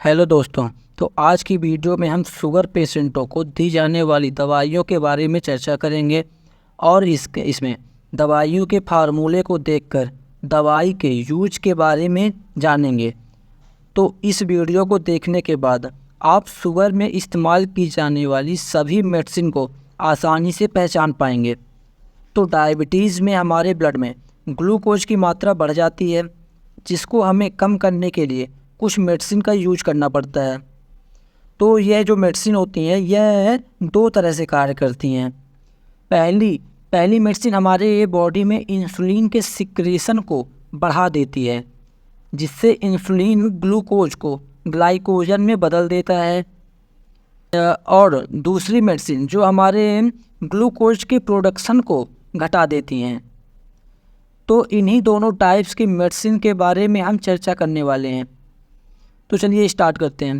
Hello दोस्तों। तो आज की वीडियो में हम शुगर पेशेंटों को दी जाने वाली दवाइयों के बारे में चर्चा करेंगे और इसमें दवाइयों के फार्मूले को देखकर दवाई के यूज के बारे में जानेंगे। तो इस वीडियो को देखने के बाद आप शुगर में इस्तेमाल की जाने वाली सभी मेडिसिन को आसानी से पहचान पाएंगे। तो डायबिटीज़ में हमारे ब्लड में ग्लूकोज की मात्रा बढ़ जाती है, जिसको हमें कम करने के लिए कुछ मेडिसिन का यूज करना पड़ता है। तो यह जो मेडिसिन होती हैं यह दो तरह से कार्य करती हैं। पहली मेडिसिन हमारे बॉडी में इंसुलिन के सिक्रेशन को बढ़ा देती है, जिससे इंसुलिन ग्लूकोज को ग्लाइकोजन में बदल देता है। और दूसरी मेडिसिन जो हमारे ग्लूकोज के प्रोडक्शन को घटा देती हैं। तो इन्हीं दोनों टाइप्स की मेडिसिन के बारे में हम चर्चा करने वाले हैं। तो चलिए स्टार्ट करते हैं।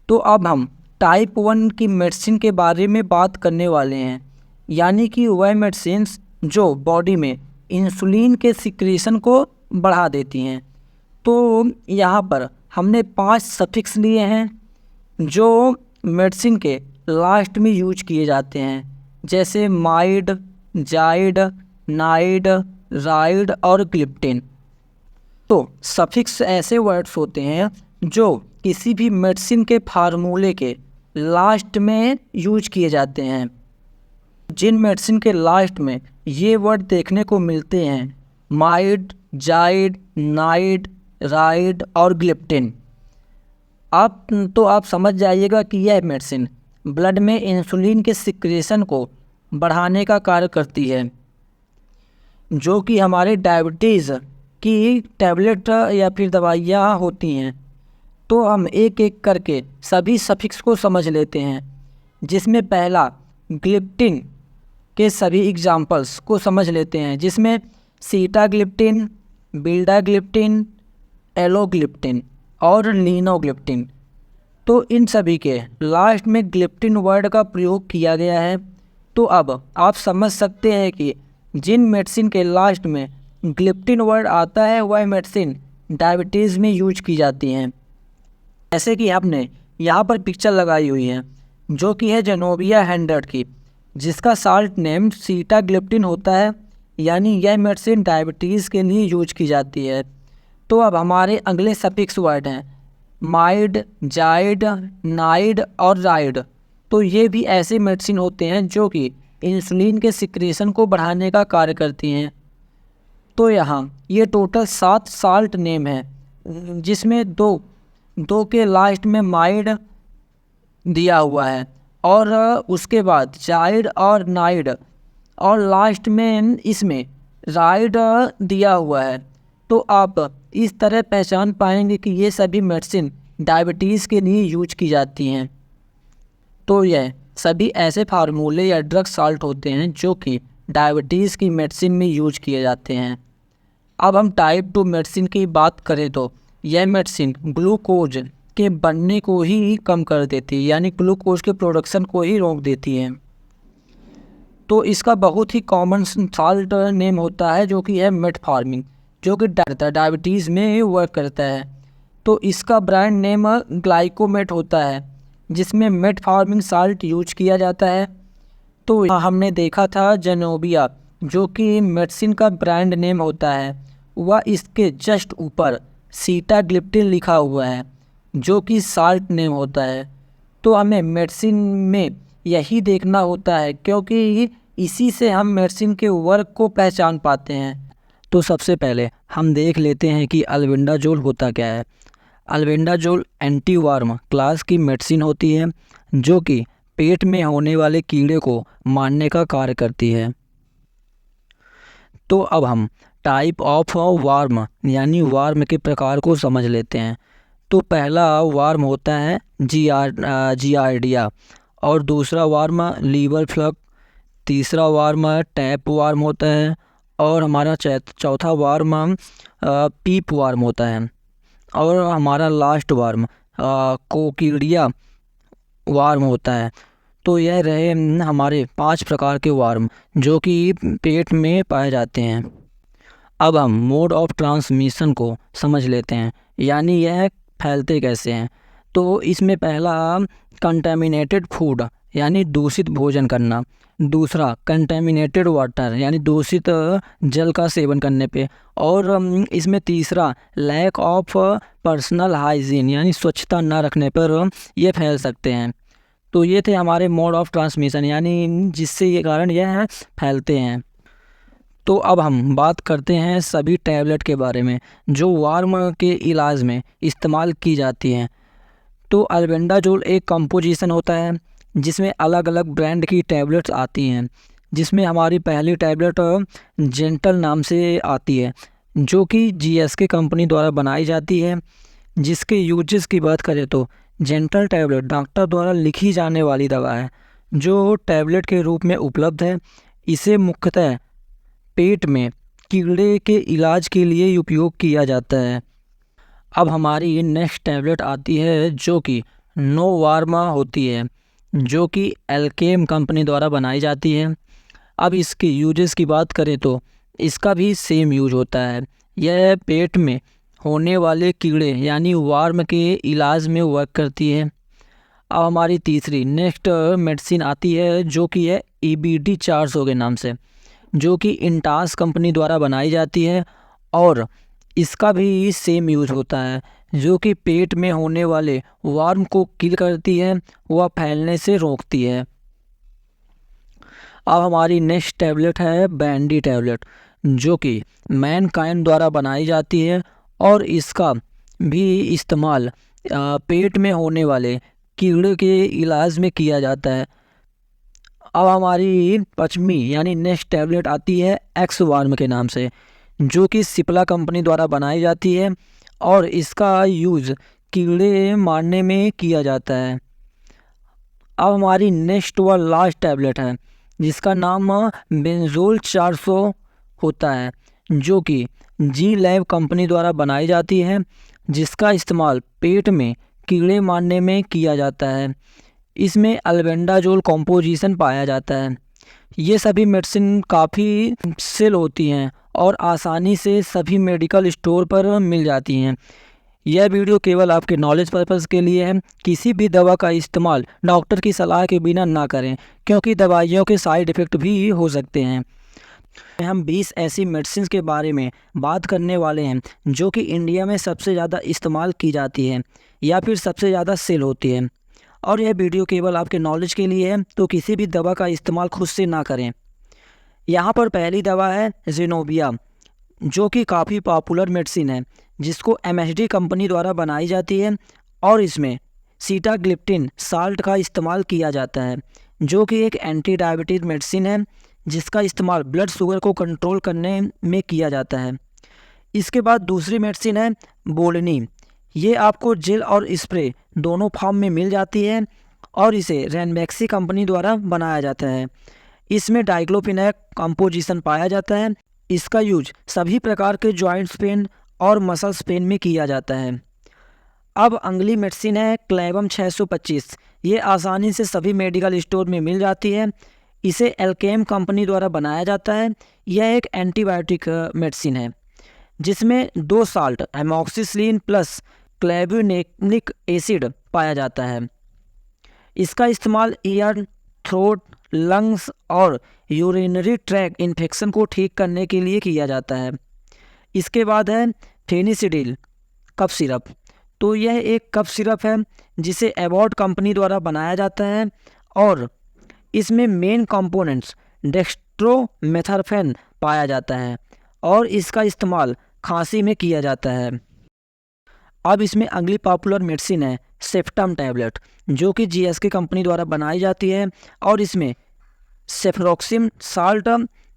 तो अब हम टाइप 1 की मेडिसिन के बारे में बात करने वाले हैं, यानी कि वह मेडिसिन जो बॉडी में इंसुलिन के सिक्रेशन को बढ़ा देती हैं। तो यहाँ पर हमने 5 सफिक्स लिए हैं जो मेडिसिन के लास्ट में यूज किए जाते हैं, जैसे माइड, जाइड, नाइड, राइड और ग्लिप्टिन। तो सफिक्स ऐसे वर्ड्स होते हैं जो किसी भी मेडिसिन के फार्मूले के लास्ट में यूज किए जाते हैं। जिन मेडिसिन के लास्ट में ये वर्ड देखने को मिलते हैं, माइड, जाइड, नाइड, राइड और ग्लिप्टिन, आप समझ जाइएगा कि यह मेडिसिन ब्लड में इंसुलिन के सिक्रेशन को बढ़ाने का कार्य करती है, जो कि हमारे डायबिटीज़ की टैबलेट या फिर दवाइयाँ होती हैं। तो हम एक एक करके सभी सफिक्स को समझ लेते हैं, जिसमें पहला ग्लिप्टिन के सभी एग्जाम्पल्स को समझ लेते हैं, जिसमें सीटाग्लिप्टिन, बिल्डाग्लिप्टिन, एलोग्लिप्टिन और लीनोग्लिप्टिन। तो इन सभी के लास्ट में ग्लिप्टिन वर्ड का प्रयोग किया गया है। तो अब आप समझ सकते हैं कि जिन मेडिसिन के लास्ट में ग्लिप्टिन वर्ड आता है वह मेडिसिन डायबिटीज़ में यूज की जाती हैं। जैसे कि आपने यहाँ पर पिक्चर लगाई हुई है, जो कि है जेनोबिया 100 की, जिसका साल्ट नेम सीटाग्लिप्टिन होता है, यानी यह मेडिसिन डायबिटीज़ के लिए यूज की जाती है। तो अब हमारे अगले सफिक्स वर्ड हैं माइड, जाइड, नाइड और राइड। तो ये भी ऐसे मेडिसिन होते हैं जो कि इंसुलिन के सिक्रेशन को बढ़ाने का कार्य करती हैं। तो यहाँ ये टोटल 7 साल्ट नेम है, जिसमें दो के लास्ट में माइड दिया हुआ है और उसके बाद जाइड और नाइड और लास्ट में इसमें राइड दिया हुआ है। तो आप इस तरह पहचान पाएंगे कि ये सभी मेडिसिन डायबिटीज़ के लिए यूज की जाती हैं। तो यह सभी ऐसे फार्मूले या ड्रग साल्ट होते हैं जो कि डायबिटीज़ की मेडिसिन में यूज किए जाते हैं। अब हम टाइप 2 मेडिसिन की बात करें तो यह मेडिसिन ग्लूकोज के बनने को ही कम कर देती है, यानी ग्लूकोज के प्रोडक्शन को ही रोक देती है। तो इसका बहुत ही कॉमन साल्ट नेम होता है, जो कि है मेटफॉर्मिन, जो कि डायबिटीज़ में वर्क करता है। तो इसका ब्रांड नेम ग्लाइकोमेट होता है, जिसमें मेटफॉर्मिन साल्ट यूज किया जाता है। तो हमने देखा था जेनोबिया, जो कि मेडिसिन का ब्रांड नेम होता है, वह इसके जस्ट ऊपर सीटाग्लिप्टिन लिखा हुआ है, जो कि साल्ट नेम होता है। तो हमें मेडिसिन में यही देखना होता है, क्योंकि इसी से हम मेडिसिन के वर्क को पहचान पाते हैं। तो सबसे पहले हम देख लेते हैं कि अल्बेंडाजोल होता क्या है। अल्बेंडाजोल एंटीवार्म क्लास की मेडिसिन होती है, जो कि पेट में होने वाले कीड़े को मारने का कार्य करती है। तो अब हम टाइप ऑफ वार्म यानी वार्म के प्रकार को समझ लेते हैं। तो पहला वार्म होता है जियार्डिया, और दूसरा वार्म लीवर फ्लग, तीसरा वार्म टैप वार्म होता है, और हमारा चौथा वार्म पीप वार्म होता है, और हमारा लास्ट वार्म कोकीडिया वार्म होता है। तो यह रहे हमारे 5 प्रकार के वार्म जो कि पेट में पाए जाते हैं। अब हम मोड ऑफ ट्रांसमिशन को समझ लेते हैं, यानी यह फैलते कैसे हैं। तो इसमें पहला कंटामिनेटेड फूड यानी दूषित भोजन करना, दूसरा कंटेमिनेटेड वाटर यानी दूषित जल का सेवन करने पे, और इसमें तीसरा लैक ऑफ पर्सनल हाइजीन यानी स्वच्छता न रखने पर ये फैल सकते हैं। तो ये थे हमारे मोड ऑफ ट्रांसमिशन यानी जिससे ये कारण यह फैलते हैं। तो अब हम बात करते हैं सभी टैबलेट के बारे में जो वार्म के इलाज में इस्तेमाल की जाती हैं। तो अल्बेंडाजोल एक कंपोजिशन होता है जिसमें अलग अलग ब्रांड की टैबलेट्स आती हैं, जिसमें हमारी पहली टैबलेट जेंटल नाम से आती है जो कि जीएसके कंपनी द्वारा बनाई जाती है। जिसके यूजेस की बात करें तो जेंटल टैबलेट डॉक्टर द्वारा लिखी जाने वाली दवा है जो टैबलेट के रूप में उपलब्ध है। इसे मुख्यतः पेट में कीड़े के इलाज के लिए उपयोग किया जाता है। अब हमारी नेक्स्ट टैबलेट आती है जो कि नोवार्मा होती है जो कि एल्केम कंपनी द्वारा बनाई जाती है। अब इसके यूजेस की बात करें तो इसका भी सेम यूज होता है। यह पेट में होने वाले कीड़े यानी वार्म के इलाज में वर्क करती है। अब हमारी तीसरी नेक्स्ट मेडिसिन आती है जो कि है EBD 400 के नाम से, जो कि इंटास कंपनी द्वारा बनाई जाती है और इसका भी सेम यूज होता है जो कि पेट में होने वाले वार्म को किल करती है, वह फैलने से रोकती है। अब हमारी नेक्स्ट टैबलेट है बैंडी टैबलेट जो कि मैनकाइंड द्वारा बनाई जाती है और इसका भी इस्तेमाल पेट में होने वाले कीड़े के इलाज में किया जाता है। अब हमारी पचमी यानी नेक्स्ट टैबलेट आती है एक्स वार्म के नाम से जो कि सिप्ला कंपनी द्वारा बनाई जाती है और इसका यूज़ कीड़े मारने में किया जाता है। अब हमारी नेक्स्ट व लास्ट टैबलेट है जिसका नाम बेंजोल 400 होता है जो कि जी लैब कंपनी द्वारा बनाई जाती है, जिसका इस्तेमाल पेट में कीड़े मारने में किया जाता है। इसमें अल्बेंडाजोल कॉम्पोजिशन पाया जाता है। ये सभी मेडिसिन काफ़ी सेल होती हैं और आसानी से सभी मेडिकल स्टोर पर मिल जाती हैं। यह वीडियो केवल आपके नॉलेज पर्पज़ के लिए है। किसी भी दवा का इस्तेमाल डॉक्टर की सलाह के बिना ना करें क्योंकि दवाइयों के साइड इफ़ेक्ट भी हो सकते हैं। हम 20 ऐसी मेडिसिन के बारे में बात करने वाले हैं जो कि इंडिया में सबसे ज़्यादा इस्तेमाल की जाती है या फिर सबसे ज़्यादा सेल होती है, और यह वीडियो केवल आपके नॉलेज के लिए है, तो किसी भी दवा का इस्तेमाल खुद से ना करें। यहाँ पर पहली दवा है ज़ेनोबिया जो कि काफ़ी पॉपुलर मेडिसिन है जिसको MSD कंपनी द्वारा बनाई जाती है और इसमें सीटाग्लिप्टिन साल्ट का इस्तेमाल किया जाता है जो कि एक एंटी डायबिटीज़ मेडिसिन है जिसका इस्तेमाल ब्लड शुगर को कंट्रोल करने में किया जाता है। इसके बाद दूसरी मेडिसिन है बोलनी। ये आपको जेल और स्प्रे दोनों फॉर्म में मिल जाती है और इसे रैनबैक्सी कंपनी द्वारा बनाया जाता है। इसमें डाइक्लोफिनेक कंपोजिशन पाया जाता है। इसका यूज सभी प्रकार के जॉइंट्स पेन और मसल्स पेन में किया जाता है। अब अगली मेडिसिन है क्लेवम 625। ये आसानी से सभी मेडिकल स्टोर में मिल जाती है। इसे एल्केम कंपनी द्वारा बनाया जाता है। यह एक एंटीबायोटिक मेडिसिन है जिसमें 2 साल्ट एमॉक्सिसिलिन प्लस क्लेवुनिक एसिड पाया जाता है। इसका इस्तेमाल ईयर, थ्रोट, लंग्स और यूरिनरी ट्रैक इन्फेक्शन को ठीक करने के लिए किया जाता है। इसके बाद है फेनिसिडिल कफ सिरप। तो यह एक कफ सिरप है जिसे एबॉट कंपनी द्वारा बनाया जाता है और इसमें मेन कंपोनेंट्स डेक्स्ट्रोमेथर्फेन पाया जाता है और इसका इस्तेमाल खांसी में किया जाता है। अब इसमें अगली पॉपुलर मेडिसिन है सेफ्टम टैबलेट जो कि जीएसके कंपनी द्वारा बनाई जाती है और इसमें सेफ्रोक्सिम साल्ट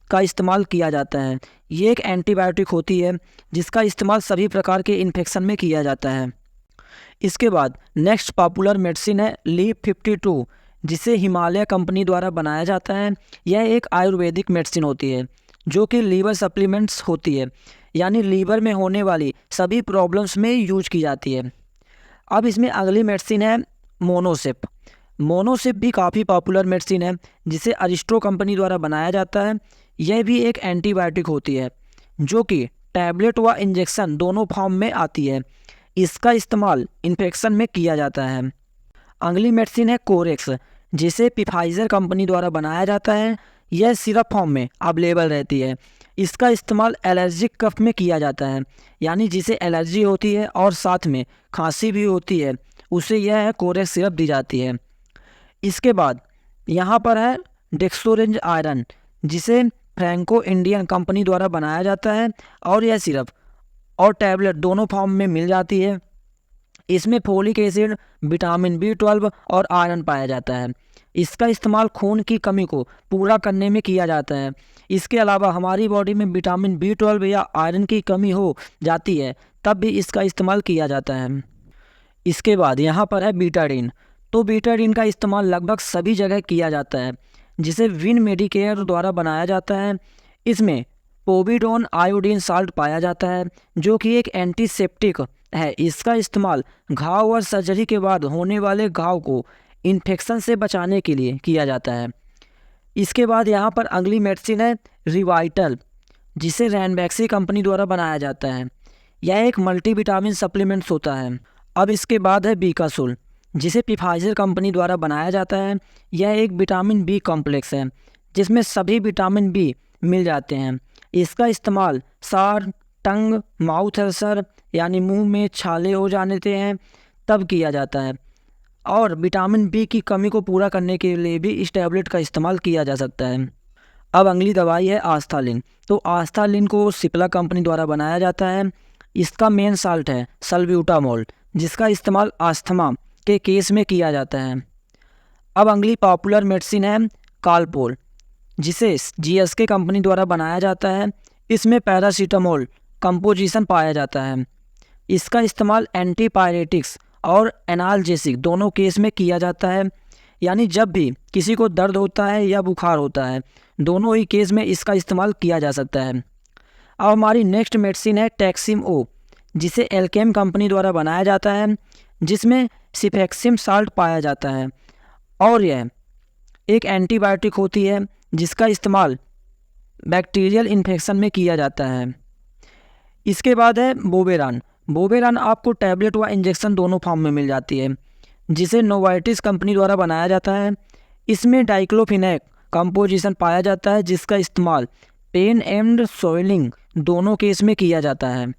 का इस्तेमाल किया जाता है। ये एक एंटीबायोटिक होती है जिसका इस्तेमाल सभी प्रकार के इन्फेक्शन में किया जाता है। इसके बाद नेक्स्ट पॉपुलर मेडिसिन है लीव 52 जिसे हिमालय कंपनी द्वारा बनाया जाता है। यह एक आयुर्वेदिक मेडिसिन होती है जो कि लीवर सप्लीमेंट्स होती है यानी लीवर में होने वाली सभी प्रॉब्लम्स में यूज की जाती है। अब इसमें अगली मेडिसिन है मोनोसिप। मोनोसिप भी काफ़ी पॉपुलर मेडिसिन है जिसे अरिस्टो कंपनी द्वारा बनाया जाता है। यह भी एक एंटीबायोटिक होती है जो कि टैबलेट व इंजेक्शन दोनों फॉर्म में आती है। इसका इस्तेमाल इन्फेक्शन में किया जाता है। अगली मेडिसिन है कोरेक्स, जिसे पिफाइजर कंपनी द्वारा बनाया जाता है। यह सिरप फॉर्म में अवेलेबल रहती है। इसका इस्तेमाल एलर्जिक कफ में किया जाता है, यानी जिसे एलर्जी होती है और साथ में खांसी भी होती है, उसे यह कोरेक्स सिरप दी जाती है। इसके बाद यहाँ पर है डेक्सोरेंज आयरन, जिसे फ्रैंको इंडियन कंपनी द्वारा बनाया जाता है और यह सिरप और टैबलेट दोनों फॉर्म में मिल जाती है। इसमें फोलिक एसिड, विटामिन B12 और आयरन पाया जाता है। इसका इस्तेमाल खून की कमी को पूरा करने में किया जाता है। इसके अलावा हमारी बॉडी में विटामिन B12 या आयरन की कमी हो जाती है तब भी इसका इस्तेमाल किया जाता है। इसके बाद यहाँ पर है बीटाडीन। तो बीटाडीन का इस्तेमाल लगभग सभी जगह किया जाता है, जिसे विन मेडिकेयर द्वारा बनाया जाता है। इसमें पोविडोन आयोडीन साल्ट पाया जाता है, जो कि एक एंटीसेप्टिक है। इसका इस्तेमाल घाव और सर्जरी के बाद होने वाले घाव को इन्फेक्शन से बचाने के लिए किया जाता है। इसके बाद यहाँ पर अगली मेडिसिन है रिवाइटल, जिसे रैनबैक्सी कंपनी द्वारा बनाया जाता है। यह एक मल्टीविटामिन सप्लीमेंट्स होता है। अब इसके बाद है बीकासुल, जिसे पिफाइजर कंपनी द्वारा बनाया जाता है। यह एक विटामिन B कॉम्प्लेक्स है, जिसमें सभी विटामिन B मिल जाते हैं। इसका इस्तेमाल सार, टंग, माउथ अल्सर यानी मुंह में छाले हो जाते हैं तब किया जाता है, और विटामिन B की कमी को पूरा करने के लिए भी इस टैबलेट का इस्तेमाल किया जा सकता है। अब अगली दवाई है आस्थालिन। तो आस्थालिन को सिप्ला कंपनी द्वारा बनाया जाता है। इसका मेन साल्ट है सल्ब्यूटामोल, जिसका इस्तेमाल अस्थमा के केस में किया जाता है। अब अगली पॉपुलर मेडिसिन है कालपोल, जिसे GSK कंपनी द्वारा बनाया जाता है। इसमें पैरासीटामोल कंपोजिशन पाया जाता है। इसका इस्तेमाल एंटीपायरेटिक्स और एनाल्जेसिक दोनों केस में किया जाता है, यानी जब भी किसी को दर्द होता है या बुखार होता है, दोनों ही केस में इसका इस्तेमाल किया जा सकता है। अब हमारी नेक्स्ट मेडिसिन है टैक्सिम ओ, जिसे एल्केम कंपनी द्वारा बनाया जाता है, जिसमें सिफेक्सिम साल्ट पाया जाता है और यह एक एंटीबायोटिक होती है, जिसका इस्तेमाल बैक्टीरियल इन्फेक्शन में किया जाता है। इसके बाद है बोवेरान। बोवेरान आपको टैबलेट व इंजेक्शन दोनों फॉर्म में मिल जाती है, जिसे नोवार्टिस कंपनी द्वारा बनाया जाता है। इसमें डाइक्लोफिनेक कंपोजिशन पाया जाता है, जिसका इस्तेमाल पेन एंड स्वेलिंग दोनों केस में किया जाता है।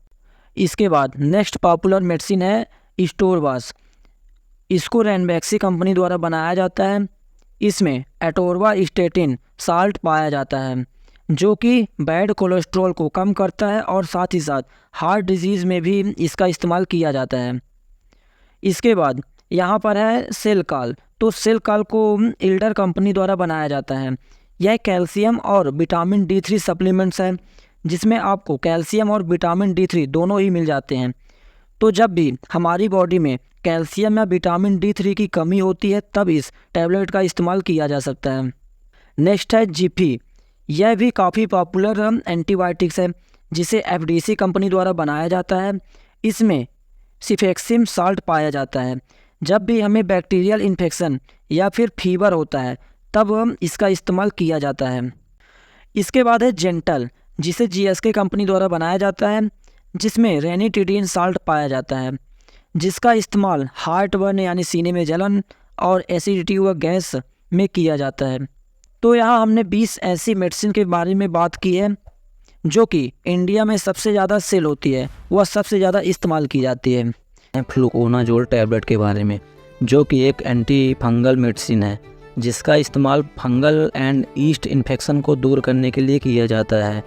इसके बाद नेक्स्ट पॉपुलर मेडिसिन है स्टोरवास। इसको रैनबैक्सी कंपनी द्वारा बनाया जाता है। इसमें एटोरवास्टेटिन साल्ट पाया जाता है, जो कि बैड कोलेस्ट्रॉल को कम करता है और साथ ही साथ हार्ट डिजीज़ में भी इसका इस्तेमाल किया जाता है। इसके बाद यहाँ पर है सेलकाल। तो सेलकाल को इल्डर कंपनी द्वारा बनाया जाता है। यह कैल्शियम और विटामिन D3 सप्लीमेंट्स है, जिसमें आपको कैल्शियम और विटामिन D3 दोनों ही मिल जाते हैं। तो जब भी हमारी बॉडी में कैल्शियम या विटामिन D3 की कमी होती है तब इस टैबलेट का इस्तेमाल किया जा सकता है। नेक्स्ट है जिफी। यह भी काफ़ी पॉपुलर एंटीबायोटिक्स है, जिसे FDC कंपनी द्वारा बनाया जाता है। इसमें सिफेक्सिम साल्ट पाया जाता है। जब भी हमें बैक्टीरियल इन्फेक्शन या फिर फीवर होता है तब इसका इस्तेमाल किया जाता है। इसके बाद है जेंटल, जिसे GSK कंपनी द्वारा बनाया जाता है, जिसमें रेनिटिडीन साल्ट पाया जाता है, जिसका इस्तेमाल हार्ट बर्न यानी सीने में जलन और एसिडिटी व गैस में किया जाता है। तो यहाँ हमने 20 ऐसी मेडिसिन के बारे में बात की है जो कि इंडिया में सबसे ज़्यादा सेल होती है, वह सबसे ज़्यादा इस्तेमाल की जाती है। फ्लूकोनाजोल टैबलेट के बारे में, जो कि एक एंटी फंगल मेडिसिन है, जिसका इस्तेमाल फंगल एंड ईस्ट इन्फेक्शन को दूर करने के लिए किया जाता है।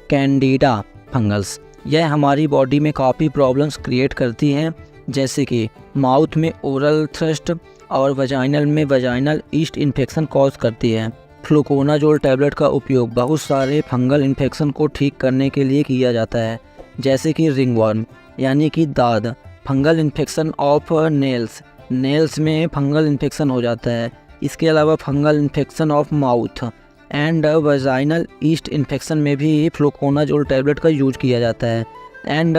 कैंडिडा फंगल्स, यह हमारी बॉडी में काफ़ी प्रॉब्लम्स क्रिएट करती हैं, जैसे कि माउथ में ओरल थ्रस्ट और वजाइनल में वजाइनल ईस्ट इन्फेक्शन कॉज करती है। फ्लूकोनाजोल टैबलेट का उपयोग बहुत सारे फंगल इन्फेक्शन को ठीक करने के लिए किया जाता है, जैसे कि रिंगवर्म यानी कि दाद, फंगल इन्फेक्शन ऑफ नेल्स में फंगल इन्फेक्शन हो जाता है। इसके अलावा fungal infection of mouth and vaginal east infection में भी फ्लूकोनाजोल टैबलेट का यूज किया जाता है। एंड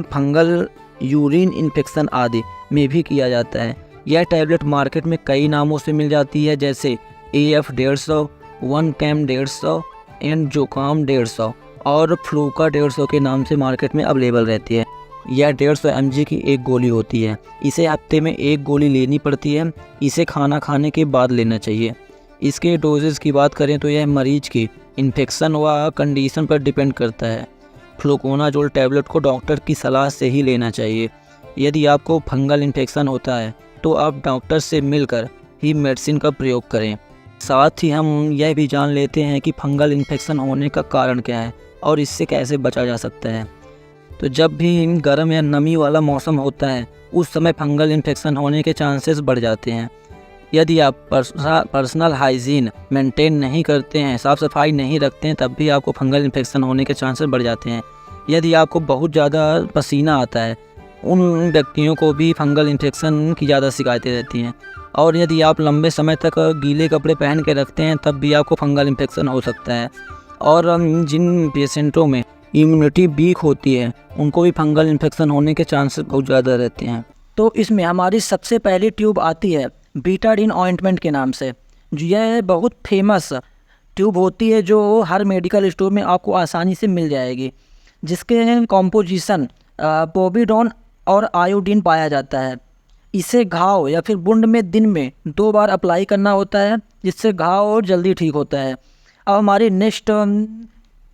फंगल यूरिन इन्फेक्शन आदि में भी किया जाता है। यह टैबलेट मार्केट में कई नामों से मिल जाती है, जैसे AF 150, 1 कैम 150 एंड जोकाम 150 और फ्लूका 150 के नाम से मार्केट में अवेलेबल रहती है। यह 150 mg की एक गोली होती है। इसे हफ्ते में 1 गोली लेनी पड़ती है। इसे खाना खाने के बाद लेना चाहिए। इसके डोजेस की बात करें तो यह मरीज की इन्फेक्शन व कंडीशन पर डिपेंड करता है। फ्लूकोनाजोल टैबलेट को डॉक्टर की सलाह से ही लेना चाहिए। यदि आपको फंगल इन्फेक्शन होता है तो आप डॉक्टर से मिलकर ही मेडिसिन का प्रयोग करें। साथ ही हम यह भी जान लेते हैं कि फंगल इन्फेक्शन होने का कारण क्या है और इससे कैसे बचा जा सकता है। तो जब भी गर्म या नमी वाला मौसम होता है उस समय फंगल इन्फेक्शन होने के चांसेस बढ़ जाते हैं। यदि आप पर्सनल हाइजीन मेंटेन नहीं करते हैं, साफ़ सफाई नहीं रखते हैं, तब भी आपको फंगल इन्फेक्शन होने के चांसेस बढ़ जाते हैं। यदि आपको बहुत ज़्यादा पसीना आता है, उन व्यक्तियों को भी फंगल इन्फेक्शन की ज़्यादा शिकायतें रहती हैं। और यदि आप लंबे समय तक गीले कपड़े पहन के रखते हैं तब भी आपको फंगल इन्फेक्शन हो सकता है। और जिन पेशेंटों में इम्यूनिटी वीक होती है उनको भी फंगल इन्फेक्शन होने के चांसेस बहुत ज़्यादा रहते हैं। तो इसमें हमारी सबसे पहली ट्यूब आती है बीटाडीन ऑइंटमेंट के नाम से। यह बहुत फेमस ट्यूब होती है जो हर मेडिकल स्टोर में आपको आसानी से मिल जाएगी, जिसके कॉम्पोजिशन पोविडोन और आयोडीन पाया जाता है। इसे घाव या फिर वुंड में दिन में 2 बार अप्लाई करना होता है, जिससे घाव जल्दी ठीक होता है। अब हमारी नेक्स्ट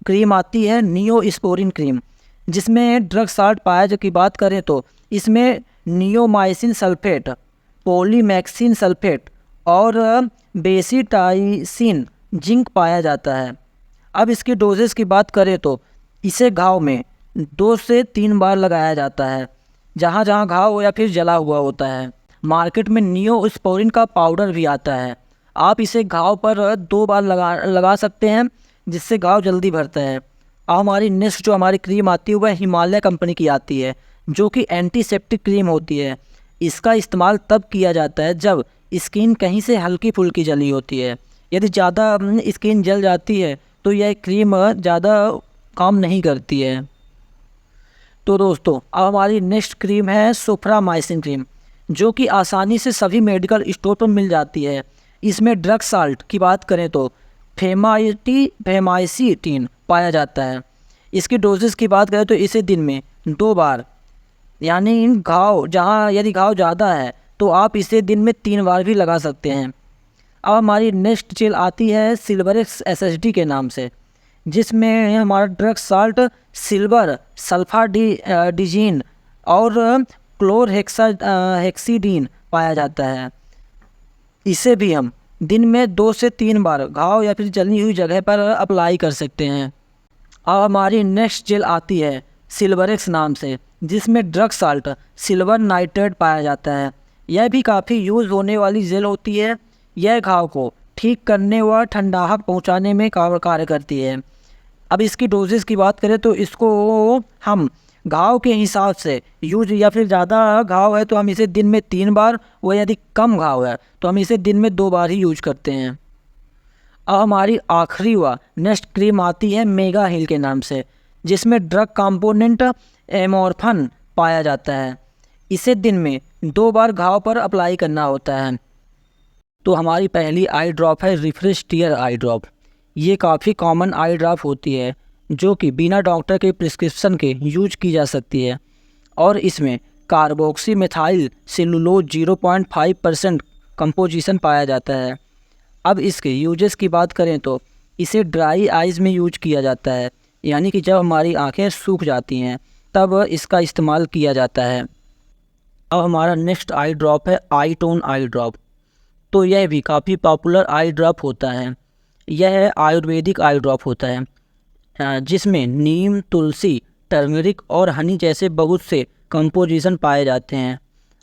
क्रीम आती है नियोस्पोरिन क्रीम, जिसमें ड्रग साल्ट पाया की बात करें तो इसमें नियोमाइसिन सल्फेट, पॉलीमैक्सिन सल्फेट और बेसिटाइसिन जिंक पाया जाता है। अब इसकी डोजेस की बात करें तो इसे घाव में 2 से 3 बार लगाया जाता है, जहाँ जहाँ घाव या फिर जला हुआ होता है। मार्केट में नियोस्पोरिन का पाउडर भी आता है। आप इसे घाव पर 2 बार लगा सकते हैं, जिससे घाव जल्दी भरता है। अब हमारी नेक्स्ट जो हमारी क्रीम आती है वह हिमालय कंपनी की आती है, जो कि एंटीसेप्टिक क्रीम होती है। इसका इस्तेमाल तब किया जाता है जब स्किन कहीं से हल्की फुल्की जली होती है। यदि ज़्यादा स्किन जल जाती है तो यह क्रीम ज़्यादा काम नहीं करती है। तो दोस्तों, अब हमारी नेक्स्ट क्रीम है सोफ्रामाइसिन क्रीम, जो कि आसानी से सभी मेडिकल स्टोर पर मिल जाती है। इसमें ड्रग साल्ट की बात करें तो फेमाइसीटीन पाया जाता है। इसकी डोजेस की बात करें तो इसे दिन में 2 बार, यानी घाव जहाँ यदि घाव ज़्यादा है तो आप इसे दिन में 3 बार भी लगा सकते हैं। अब हमारी नेक्स्ट जेल आती है सिल्वरेक्स एसएसडी के नाम से, जिसमें हमारा ड्रग साल्ट सिल्वर सल्फाडिजीन और क्लोरहेक्सीडीन पाया जाता है। इसे भी हम दिन में 2 से 3 बार घाव या फिर जली हुई जगह पर अप्लाई कर सकते हैं। अब हमारी नेक्स्ट जेल आती है सिल्वरेक्स नाम से, जिसमें ड्रग साल्ट सिल्वर नाइट्रेट पाया जाता है। यह भी काफ़ी यूज़ होने वाली जेल होती है। यह घाव को ठीक करने व ठंडाहट पहुंचाने में कार्य करती है। अब इसकी डोजेस की बात करें तो इसको हम घाव के हिसाब से यूज, या फिर ज़्यादा घाव है तो हम इसे दिन में 3 बार, व यदि कम घाव है तो हम इसे दिन में 2 बार ही यूज करते हैं। अब हमारी आखिरी व नेक्स्ट क्रीम आती है मेगा हील के नाम से, जिसमें ड्रग कंपोनेंट एमोर्फन पाया जाता है। इसे दिन में 2 बार घाव पर अप्लाई करना होता है। तो हमारी पहली आई ड्रॉप है रिफ्रेश टीयर आई ड्रॉप। ये काफ़ी कॉमन आई ड्रॉप होती है, जो कि बिना डॉक्टर के प्रिस्क्रिप्शन के यूज की जा सकती है। और इसमें कार्बोक्सी मेथाइल सेलुलोज 0.5% कंपोजिशन पाया जाता है। अब इसके यूजेस की बात करें तो इसे ड्राई आइज़ में यूज किया जाता है, यानी कि जब हमारी आंखें सूख जाती हैं तब इसका इस्तेमाल किया जाता है। अब हमारा नेक्स्ट आई ड्रॉप है आई टोन आई ड्रॉप। तो यह भी काफ़ी पॉपुलर आई ड्रॉप होता है। यह आयुर्वेदिक आई ड्रॉप होता है, जिसमें नीम, तुलसी, टर्मरिक और हनी जैसे बहुत से कंपोजिशन पाए जाते हैं।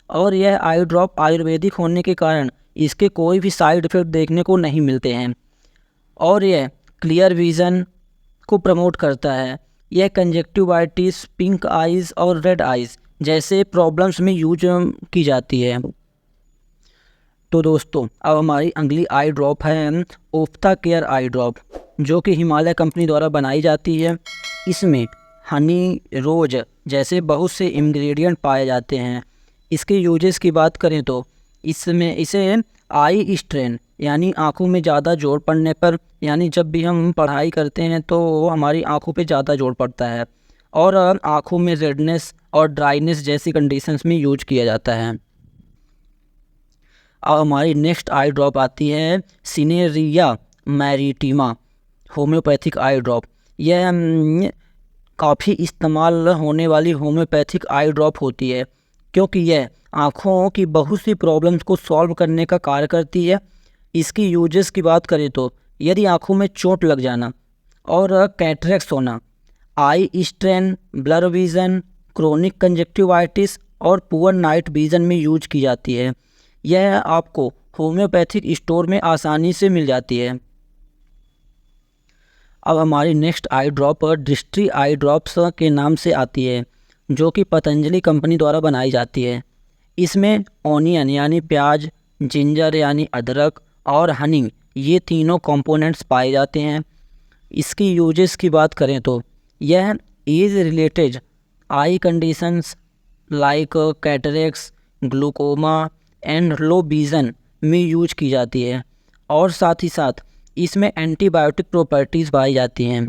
और यह आई ड्रॉप आयुर्वेदिक होने के कारण इसके कोई भी साइड इफ़ेक्ट देखने को नहीं मिलते हैं। और यह क्लियर विज़न को प्रमोट करता है। यह कंजक्टिवाइटिस, पिंक आइज़ और रेड आइज़ जैसे प्रॉब्लम्स में यूज की जाती है। तो दोस्तों, अब हमारी अगली आई ड्रॉप है ओफ्था केयर आई ड्रॉप, जो कि हिमालय कंपनी द्वारा बनाई जाती है। इसमें हनी, रोज जैसे बहुत से इंग्रेडिएंट पाए जाते हैं। इसके यूजेस की बात करें तो इसमें इसे आई स्ट्रेन, यानी आँखों में ज़्यादा जोर पड़ने पर, यानी जब भी हम पढ़ाई करते हैं तो हमारी आँखों पे ज़्यादा जोर पड़ता है, और आँखों में रेडनेस और ड्राइनेस जैसी कंडीशंस में यूज किया जाता है। अब हमारी नेक्स्ट आई ड्रॉप आती है सिनेरिया मैरिटिमा होम्योपैथिक आई ड्रॉप। यह काफ़ी इस्तेमाल होने वाली होम्योपैथिक आई ड्रॉप होती है, क्योंकि यह आँखों की बहुत सी प्रॉब्लम्स को सॉल्व करने का कार्य करती है। इसकी यूजेस की बात करें तो यदि आँखों में चोट लग जाना और कैटरेक्स होना, eye strain, blur vision, chronic conjunctivitis और पुअर नाइट विज़न में यूज की जाती है। यह आपको होम्योपैथिक स्टोर में आसानी से मिल जाती है। अब हमारी नेक्स्ट आई ड्रॉप डिस्ट्री आई ड्रॉप्स के नाम से आती है, जो कि पतंजलि कंपनी द्वारा बनाई जाती है। इसमें ऑनियन यानी प्याज, जिंजर यानी अदरक और हनी ये तीनों कंपोनेंट्स पाए जाते हैं। इसकी यूजेस की बात करें तो यह age related eye conditions like cataracts, glaucoma and low vision में यूज की जाती है, और साथ ही साथ इसमें एंटीबायोटिक प्रॉपर्टीज़ पाई जाती हैं,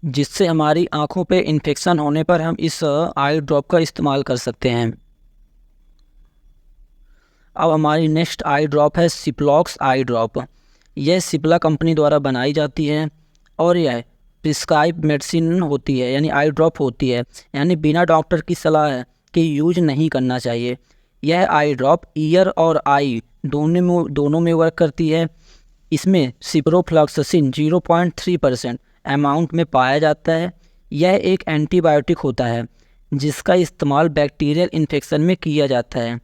जिससे हमारी आँखों पे इन्फेक्शन होने पर हम इस आई ड्रॉप का इस्तेमाल कर सकते हैं। अब हमारी नेक्स्ट आई ड्रॉप है सिप्लॉक्स आई ड्रॉप। यह सिप्ला कंपनी द्वारा बनाई जाती है और यह प्रिस्क्राइब मेडिसिन होती है, यानी आई ड्रॉप होती है, यानी बिना डॉक्टर की सलाह के यूज नहीं करना चाहिए। यह आई ड्रॉप ईयर और आई दोनों में वर्क करती है। इसमें सिप्रोफ्लॉक्सासिन 0.3% अमाउंट में पाया जाता है। यह एक एंटीबायोटिक होता है जिसका इस्तेमाल बैक्टीरियल इन्फेक्शन में किया जाता है,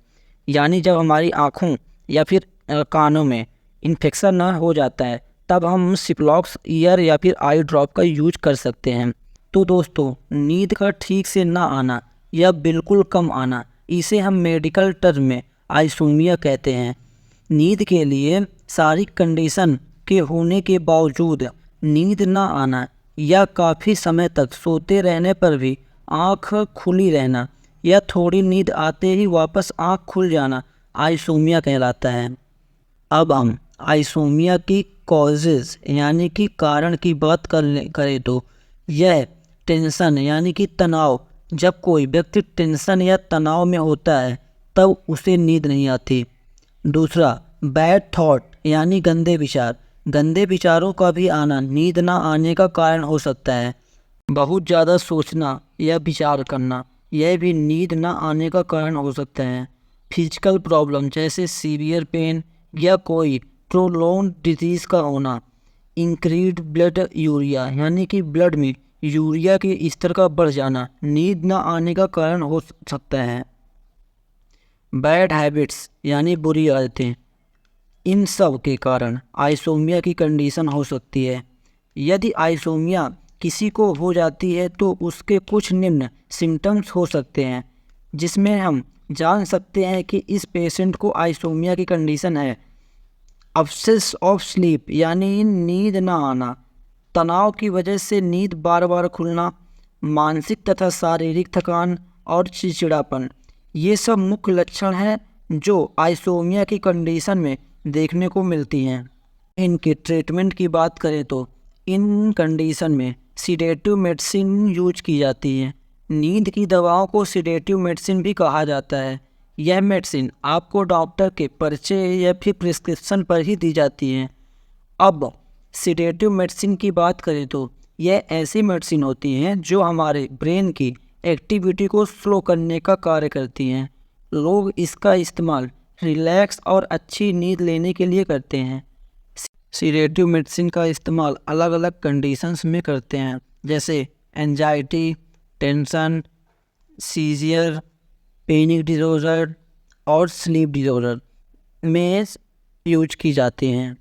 यानी जब हमारी आँखों या फिर कानों में इन्फेक्शन ना हो जाता है तब हम सिप्लॉक्स ईयर या फिर आई ड्रॉप का यूज कर सकते हैं। तो दोस्तों, नींद का ठीक से ना आना या बिल्कुल कम आना, इसे हम मेडिकल टर्म में आइसोमिया कहते हैं। नींद के लिए सारी कंडीशन के होने के बावजूद नींद ना आना या काफ़ी समय तक सोते रहने पर भी आँख खुली रहना या थोड़ी नींद आते ही वापस आँख खुल जाना आइसोमिया कहलाता है। अब हम आइसोमिया की कॉजेज़ यानी कि कारण की बात करें तो यह टेंशन यानी कि तनाव, जब कोई व्यक्ति टेंशन या तनाव में होता है तब उसे नींद नहीं आती। दूसरा, बैड थॉट यानी गंदे विचार, गंदे विचारों का भी आना नींद ना आने का कारण हो सकता है। बहुत ज़्यादा सोचना या विचार करना, यह भी नींद ना आने का कारण हो सकता है। फिजिकल प्रॉब्लम जैसे सीवियर पेन या कोई प्रोलॉन्ग डिजीज़ का होना। इंक्रीज्ड ब्लड यूरिया यानी कि ब्लड में यूरिया के स्तर का बढ़ जाना नींद ना आने का कारण हो सकता है। बैड हैबिट्स यानी बुरी आदतें, इन सब के कारण आइसोमिया की कंडीशन हो सकती है। यदि आइसोमिया किसी को हो जाती है तो उसके कुछ निम्न सिम्टम्स हो सकते हैं, जिसमें हम जान सकते हैं कि इस पेशेंट को आइसोमिया की कंडीशन है। अब्सेस ऑफ स्लीप यानी नींद ना आना, तनाव की वजह से नींद बार बार खुलना, मानसिक तथा शारीरिक थकान और चिड़चिड़ापन, ये सब मुख्य लक्षण हैं जो आइसोमिया की कंडीशन में देखने को मिलती हैं। इनके ट्रीटमेंट की बात करें तो इन कंडीशन में सीडेटिव मेडिसिन यूज की जाती है। नींद की दवाओं को सीडेटिव मेडिसिन भी कहा जाता है। यह मेडिसिन आपको डॉक्टर के पर्चे या फिर प्रिस्क्रिप्शन पर ही दी जाती हैं। अब सीडेटिव मेडिसिन की बात करें तो यह ऐसी मेडिसिन होती हैं जो हमारे ब्रेन की एक्टिविटी को स्लो करने का कार्य करती हैं। लोग इसका इस्तेमाल रिलैक्स और अच्छी नींद लेने के लिए करते हैं। सीडेटिव मेडिसिन का इस्तेमाल अलग अलग कंडीशंस में करते हैं, जैसे एंजाइटी, टेंशन, सीजियर, पैनिक डिसऑर्डर और स्लीप डिसऑर्डर में यूज की जाती हैं।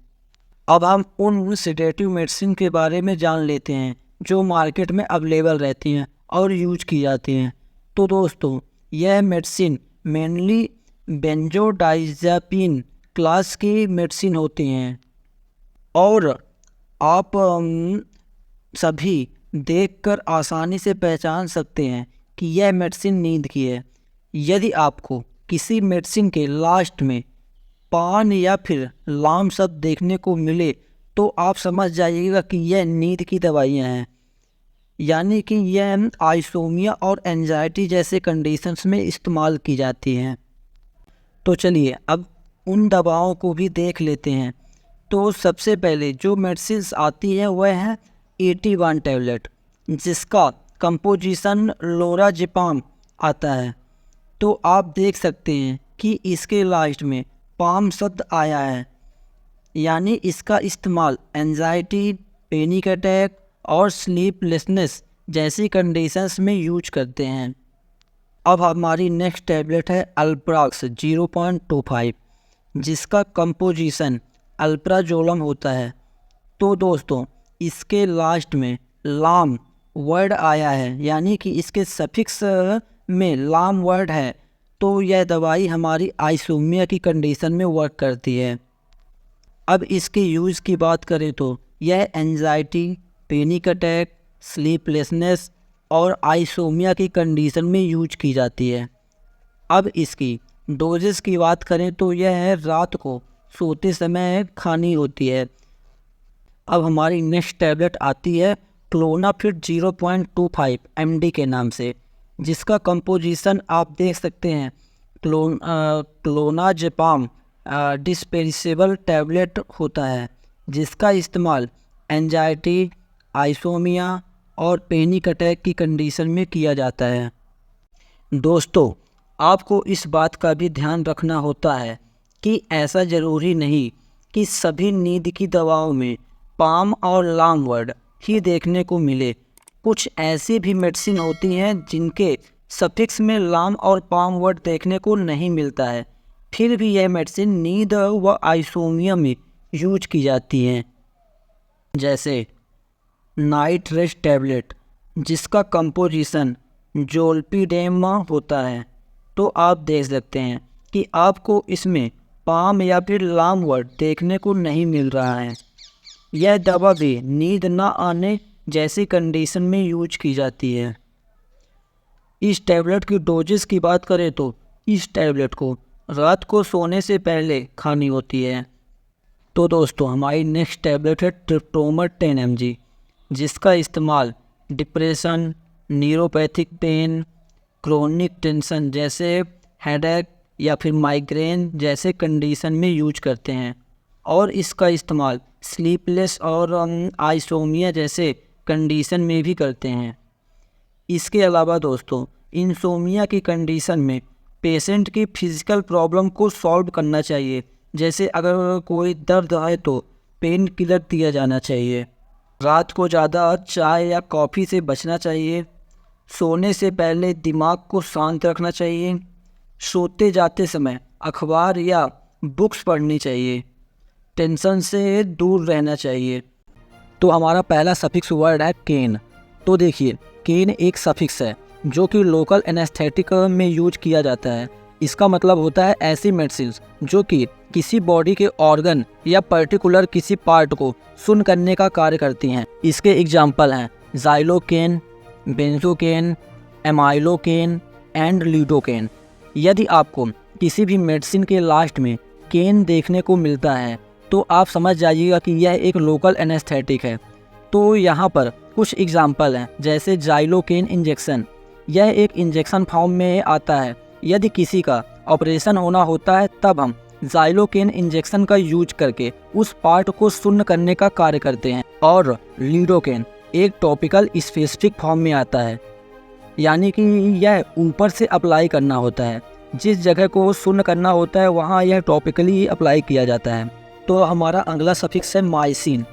अब हम उन सीडेटिव मेडिसिन के बारे में जान लेते हैं जो मार्केट में अवेलेबल रहती हैं और यूज की जाती हैं। तो दोस्तों, यह मेडिसिन मेनली बेंजोडाइज़ेपिन क्लास की मेडिसिन होती हैं और आप सभी देखकर आसानी से पहचान सकते हैं कि यह मेडिसिन नींद की है। यदि आपको किसी मेडिसिन के लास्ट में पान या फिर लाम शब्द देखने को मिले तो आप समझ जाइएगा कि यह नींद की दवाइयाँ हैं। यानी कि यह आइसोमिया और एंजाइटी जैसे कंडीशंस में इस्तेमाल की जाती हैं। तो चलिए अब उन दवाओं को भी देख लेते हैं। तो सबसे पहले जो मेडिसिन्स आती है वह है 81 टैबलेट, जिसका कंपोजिशन लोराज़ेपाम आता है। तो आप देख सकते हैं कि इसके लास्ट में पाम शब्द आया है, यानी इसका इस्तेमाल एंजाइटी, पैनिक अटैक और स्लीपलेसनेस जैसी कंडीशंस में यूज करते हैं। अब हमारी नेक्स्ट टैबलेट है अल्प्राक्स 0.25, जिसका कंपोजिशन अल्प्राजोलम होता है। तो दोस्तों इसके लास्ट में लाम वर्ड आया है, यानी कि इसके सफिक्स में लाम वर्ड है। तो यह दवाई हमारी आइसोमिया की कंडीशन में वर्क करती है। अब इसके यूज़ की बात करें तो यह एंजाइटी, पैनिक अटैक, स्लीपलेसनेस और आइसोमिया की कंडीशन में यूज की जाती है। अब इसकी डोजेस की बात करें तो यह है रात को सोते समय खानी होती है। अब हमारी नेक्स्ट टैबलेट आती है क्लोनाफिट 0.25 md के नाम से, जिसका कंपोजिशन आप देख सकते हैं क्लोनाज़ेपाम डिस्पेंसेबल टैबलेट होता है, जिसका इस्तेमाल एंजाइटी, आइसोमिया और पैनिक अटैक की कंडीशन में किया जाता है। दोस्तों आपको इस बात का भी ध्यान रखना होता है कि ऐसा ज़रूरी नहीं कि सभी नींद की दवाओं में पाम और लाम वर्ड ही देखने को मिले। कुछ ऐसी भी मेडिसिन होती हैं जिनके सफिक्स में लाम और पाम वर्ड देखने को नहीं मिलता है, फिर भी यह मेडिसिन नींद व आइसोमिया में यूज की जाती हैं। जैसे नाइट रेस्ट टैबलेट, जिसका कंपोजिशन जोल्पिडेमा होता है। तो आप देख सकते हैं कि आपको इसमें पाम या फिर लाम वर्ड देखने को नहीं मिल रहा है। यह दवा भी नींद ना आने जैसी कंडीशन में यूज की जाती है। इस टैबलेट की डोजेस की बात करें तो इस टैबलेट को रात को सोने से पहले खानी होती है। तो दोस्तों हमारी नेक्स्ट टैबलेट है ट्रिप्टोमर 10 mg, जिसका इस्तेमाल depression, neuropathic pain, chronic tension जैसे हेडेक या फिर माइग्रेन जैसे कंडीशन में यूज करते हैं, और इसका इस्तेमाल स्लीपलेस और आइसोमिया जैसे कंडीशन में भी करते हैं। इसके अलावा दोस्तों इंसोमिया की कंडीशन में पेशेंट की फिजिकल प्रॉब्लम को सॉल्व करना चाहिए। जैसे अगर कोई दर्द है तो पेन किलर दिया जाना चाहिए। रात को ज़्यादा चाय या कॉफ़ी से बचना चाहिए। सोने से पहले दिमाग को शांत रखना चाहिए। सोते जाते समय अखबार या बुक्स पढ़नी चाहिए। टेंशन से दूर रहना चाहिए। तो हमारा पहला सफिक्स वर्ड है केन। तो देखिए केन एक सफिक्स है जो कि लोकल एनेस्थेटिक में यूज किया जाता है। इसका मतलब होता है ऐसी मेडिसिन जो कि किसी बॉडी के ऑर्गन या पर्टिकुलर किसी पार्ट को सुन्न करने का कार्य करती हैं। इसके एग्जाम्पल हैं Xylocaine, benzocaine, amylocaine and lidocaine. यदि आपको किसी भी मेडिसिन के लास्ट में केन देखने को मिलता है तो आप समझ जाइएगा कि यह एक लोकल एनेस्थेटिक है। तो यहाँ पर कुछ एग्जाम्पल हैं, जैसे ज़ाइलोकेन इंजेक्शन। यह एक इंजेक्शन फॉर्म में आता है। यदि किसी का ऑपरेशन होना होता है तब हम ज़ाइलोकेन इंजेक्शन का यूज करके उस पार्ट को सुन्न करने का कार्य करते हैं। और लीडोकेन एक टॉपिकल स्पेसिफिक फॉर्म में आता है, यानी कि यह ऊपर से अप्लाई करना होता है। जिस जगह को सुन्न करना होता है वहाँ यह टॉपिकली अप्लाई किया जाता है। तो हमारा अगला सफिक्स है माइसिन।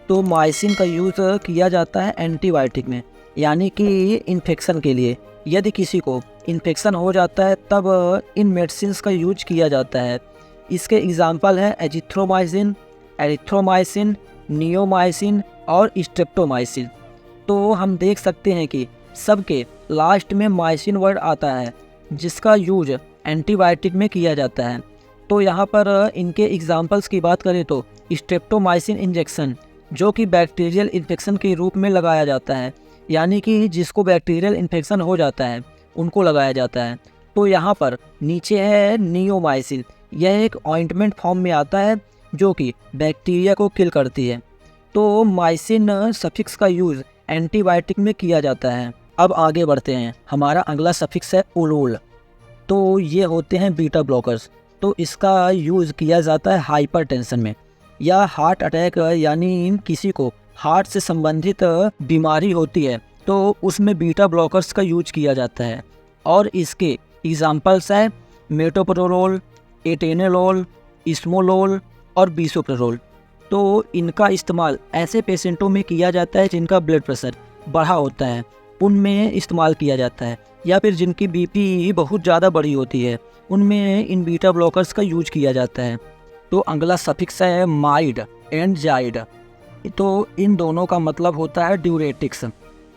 तो माइसिन का यूज़ किया जाता है एंटीबायोटिक में, यानी कि इन्फेक्शन के लिए। यदि किसी को इन्फेक्शन हो जाता है तब इन मेडिसिन का यूज किया जाता है। इसके एग्जाम्पल हैं एजिथ्रोमाइसिन, एरिथ्रोमाइसिन, नियोमाइसिन और स्ट्रेप्टोमाइसिन। तो हम देख सकते हैं कि सबके लास्ट में माइसिन वर्ड आता है, जिसका यूज एंटीबायोटिक में किया जाता है। तो यहाँ पर इनके एग्जाम्पल्स की बात करें तो स्ट्रेप्टोमाइसिन इंजेक्शन, जो कि बैक्टीरियल इन्फेक्शन के रूप में लगाया जाता है, यानी कि जिसको बैक्टीरियल इन्फेक्शन हो जाता है उनको लगाया जाता है। तो यहाँ पर नीचे है नियोमाइसिन। यह एक ऑइंटमेंट फॉर्म में आता है जो कि बैक्टीरिया को किल करती है। तो माइसिन सफिक्स का यूज़ एंटीबायोटिक में किया जाता है। अब आगे बढ़ते हैं, हमारा अगला सफिक्स है ओलोल। तो ये होते हैं बीटा ब्लॉकर्स। तो इसका यूज़ किया जाता है हाइपरटेंशन में या हार्ट अटैक, यानी किसी को हार्ट से संबंधित बीमारी होती है तो उसमें बीटा ब्लॉकर्स का यूज किया जाता है। और इसके एग्जाम्पल्स हैं मेटोप्रोलोल, एटेनोलोल, इस्मोलोल और बिसोप्रोलोल। तो इनका इस्तेमाल ऐसे पेशेंटों में किया जाता है जिनका ब्लड प्रेशर बढ़ा होता है, उनमें इस्तेमाल किया जाता है, या फिर जिनकी बीपी बहुत ज़्यादा बड़ी होती है उनमें इन बीटा ब्लॉकर्स का यूज किया जाता है। तो अगला सफिक्स है माइड एंड जाइड। तो इन दोनों का मतलब होता है ड्यूरेटिक्स।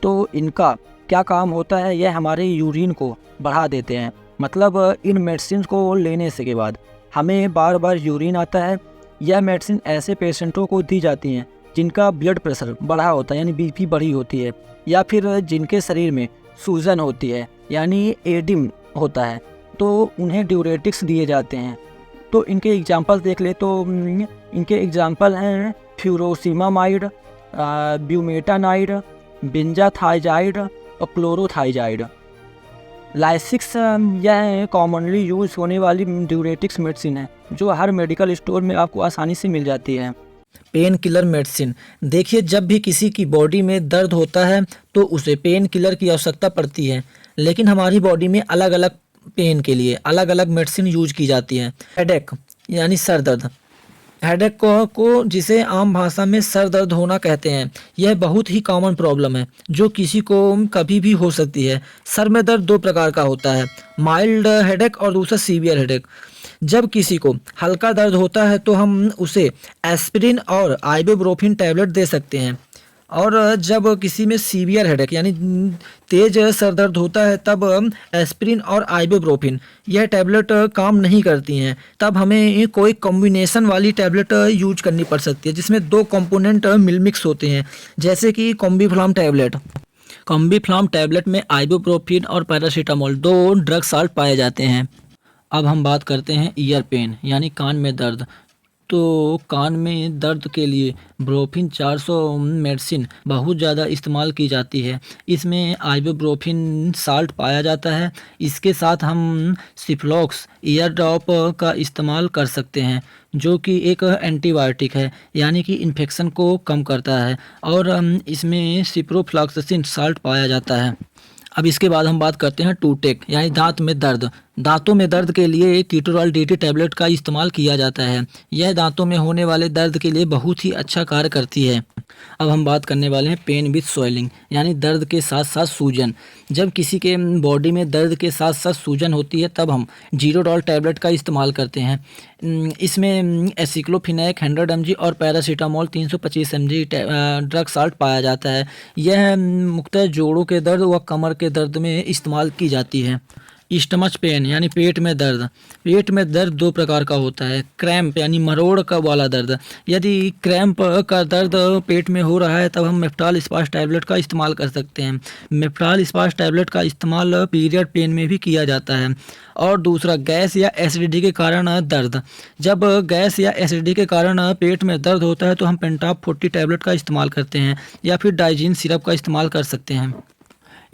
तो इनका क्या काम होता है, यह हमारे यूरिन को बढ़ा देते हैं। मतलब इन मेडिसिन को लेने से के बाद हमें बार बार यूरिन आता है। यह मेडिसिन ऐसे पेशेंटों को दी जाती हैं जिनका ब्लड प्रेशर बढ़ा होता है यानी बीपी बढ़ी होती है, या फिर जिनके शरीर में सूजन होती है यानी एडिम होता है, तो उन्हें ड्यूरेटिक्स दिए जाते हैं। तो इनके एग्जांपल देख ले तो इनके एग्जांपल हैं फ्यूरोसिमामाइड, ब्यूमेटानाइड, बेंजाथाइजाइड और क्लोरोथाइजाइड। लाइसिक्स यह कॉमनली यूज होने वाली ड्यूरेटिक्स मेडिसिन है जो हर मेडिकल स्टोर में आपको आसानी से मिल जाती है। Pain killer medicine. देखिए, जब भी किसी की बॉडी में दर्द होता है तो उसे पेन किलर की आवश्यकता पड़ती है, लेकिन हमारी बॉडी में अलग अलग पेन के लिए अलग अलग मेडिसिन यूज की जाती है। हेडेक यानी सर दर्द, हेडेक को जिसे आम भाषा में सर दर्द होना कहते हैं, यह बहुत ही कॉमन प्रॉब्लम है जो किसी को कभी भी हो सकती है। सर में दर्द दो प्रकार का होता है, माइल्ड हेडेक और दूसरा सीवियर हेडेक। जब किसी को हल्का दर्द होता है तो हम उसे एस्पिरिन और आइबुप्रोफेन टैबलेट दे सकते हैं, और जब किसी में सीवियर हेडेक यानी तेज सर दर्द होता है तब एस्पिरिन और आइबुप्रोफेन यह टैबलेट काम नहीं करती हैं। तब हमें कोई कॉम्बिनेशन वाली टैबलेट यूज करनी पड़ सकती है जिसमें दो कंपोनेंट मिक्स होते हैं, जैसे कि कॉम्बीफ्लाम टैबलेट। कॉम्बीफ्लाम टैबलेट में आइबुप्रोफेन और पैरासीटामोल दो ड्रग साल्ट पाए जाते हैं। अब हम बात करते हैं ईयर पेन यानी कान में दर्द। तो कान में दर्द के लिए ब्रोफिन 400 मेडिसिन बहुत ज़्यादा इस्तेमाल की जाती है। इसमें आइबुप्रोफेन साल्ट पाया जाता है। इसके साथ हम सिफ्लॉक्स ईयर ड्रॉप का इस्तेमाल कर सकते हैं जो कि एक एंटीबायोटिक है यानी कि इन्फेक्शन को कम करता है, और इसमें सिप्रोफ्लॉक्सासिन साल्ट पाया जाता है। अब इसके बाद हम बात करते हैं टूटेक यानी दांत में दर्द। दांतों में दर्द के लिए कीटोराल डीटी टैबलेट का इस्तेमाल किया जाता है। यह दांतों में होने वाले दर्द के लिए बहुत ही अच्छा कार्य करती है। अब हम बात करने वाले हैं पेन विथ स्वेलिंग यानी दर्द के साथ साथ सूजन। जब किसी के बॉडी में दर्द के साथ साथ सूजन होती है तब हम जीरोडॉल टैबलेट का इस्तेमाल करते हैं। इसमें एसिक्लोफिनेक 100 mg और पैरासीटामोल 325 mg ड्रग साल्ट पाया जाता है। यह मुख्यतः जोड़ों के दर्द व कमर के दर्द में इस्तेमाल की जाती है। स्टमच पेन यानी पेट में दर्द। पेट में दर्द दो प्रकार का होता है, क्रैम्प यानी मरोड़ का वाला दर्द। यदि क्रैम्प का दर्द पेट में हो रहा है तब हम मेफ्टाल स्पास टैबलेट का इस्तेमाल कर सकते हैं। मेफ्टाल स्पास टैबलेट का इस्तेमाल पीरियड पेन में भी किया जाता है। और दूसरा गैस या एसिडिटी के कारण दर्द। जब गैस या एसिडिटी के कारण पेट में दर्द होता है तो हम पेंटाप 40 टैबलेट का इस्तेमाल करते हैं या फिर डाइजीन सिरप का इस्तेमाल कर सकते हैं।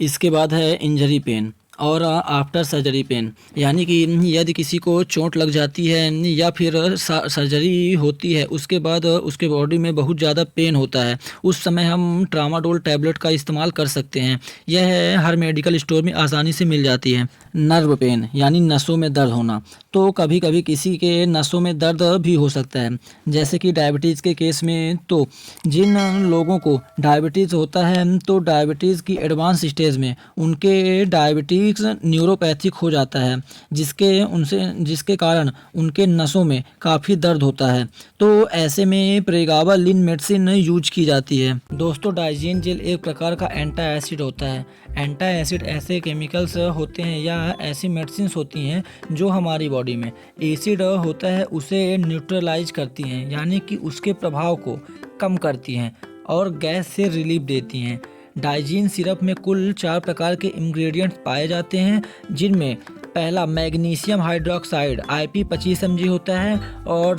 इसके बाद है इंजरी पेन और आफ्टर सर्जरी पेन यानी कि यदि किसी को चोट लग जाती है या फिर सर्जरी होती है उसके बाद उसके बॉडी में बहुत ज़्यादा पेन होता है, उस समय हम ट्रामाडोल टैबलेट का इस्तेमाल कर सकते हैं। यह हर मेडिकल स्टोर में आसानी से मिल जाती है। नर्व पेन यानी नसों में दर्द होना। तो कभी कभी किसी के नसों में दर्द भी हो सकता है, जैसे कि डायबिटीज़ के केस में। तो जिन लोगों को डायबिटीज़ होता है तो डायबिटीज़ की एडवांस स्टेज में उनके डायबिटीज़ न्यूरोपैथिक हो जाता है, जिसके कारण उनके नसों में काफ़ी दर्द होता है। तो ऐसे में प्रेगाबालिन मेडिसिन यूज की जाती है। दोस्तों, डाइजीन जेल एक प्रकार का एंटी एसिड होता है। एंटी एसिड ऐसे केमिकल्स होते हैं या ऐसी मेडिसिन होती हैं जो हमारी बॉडी में एसिड होता है उसे न्यूट्रलाइज करती हैं, यानी कि उसके प्रभाव को कम करती हैं और गैस से रिलीफ देती हैं। डाइजीन सिरप में कुल 4 प्रकार के इंग्रेडिएंट्स पाए जाते हैं, जिनमें पहला मैग्नीशियम हाइड्रोक्साइड IP25 mg होता है और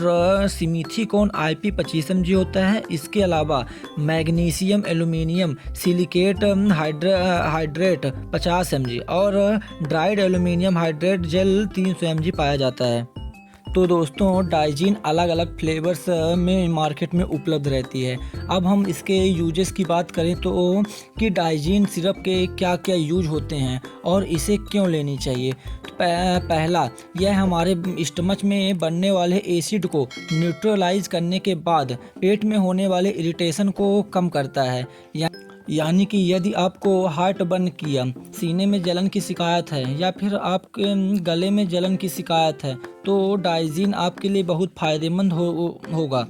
सिमिथीकोन IP25 mg होता है। इसके अलावा magnesium aluminium silicate hydrate 50 mg और dried aluminium hydrate gel 300 mg पाया जाता है। तो दोस्तों डाइजीन अलग अलग फ्लेवर्स में मार्केट में उपलब्ध रहती है। अब हम इसके यूजेस की बात करें तो कि डाइजीन सिरप के क्या क्या यूज होते हैं और इसे क्यों लेनी चाहिए। तो पहला, यह हमारे स्टमच में बनने वाले एसिड को न्यूट्रलाइज करने के बाद पेट में होने वाले इरिटेशन को कम करता है। यानी कि यदि आपको हार्ट बर्न किया, सीने में जलन की शिकायत है या फिर आपके गले में जलन की शिकायत है तो डाइजीन आपके लिए बहुत फ़ायदेमंद होगा।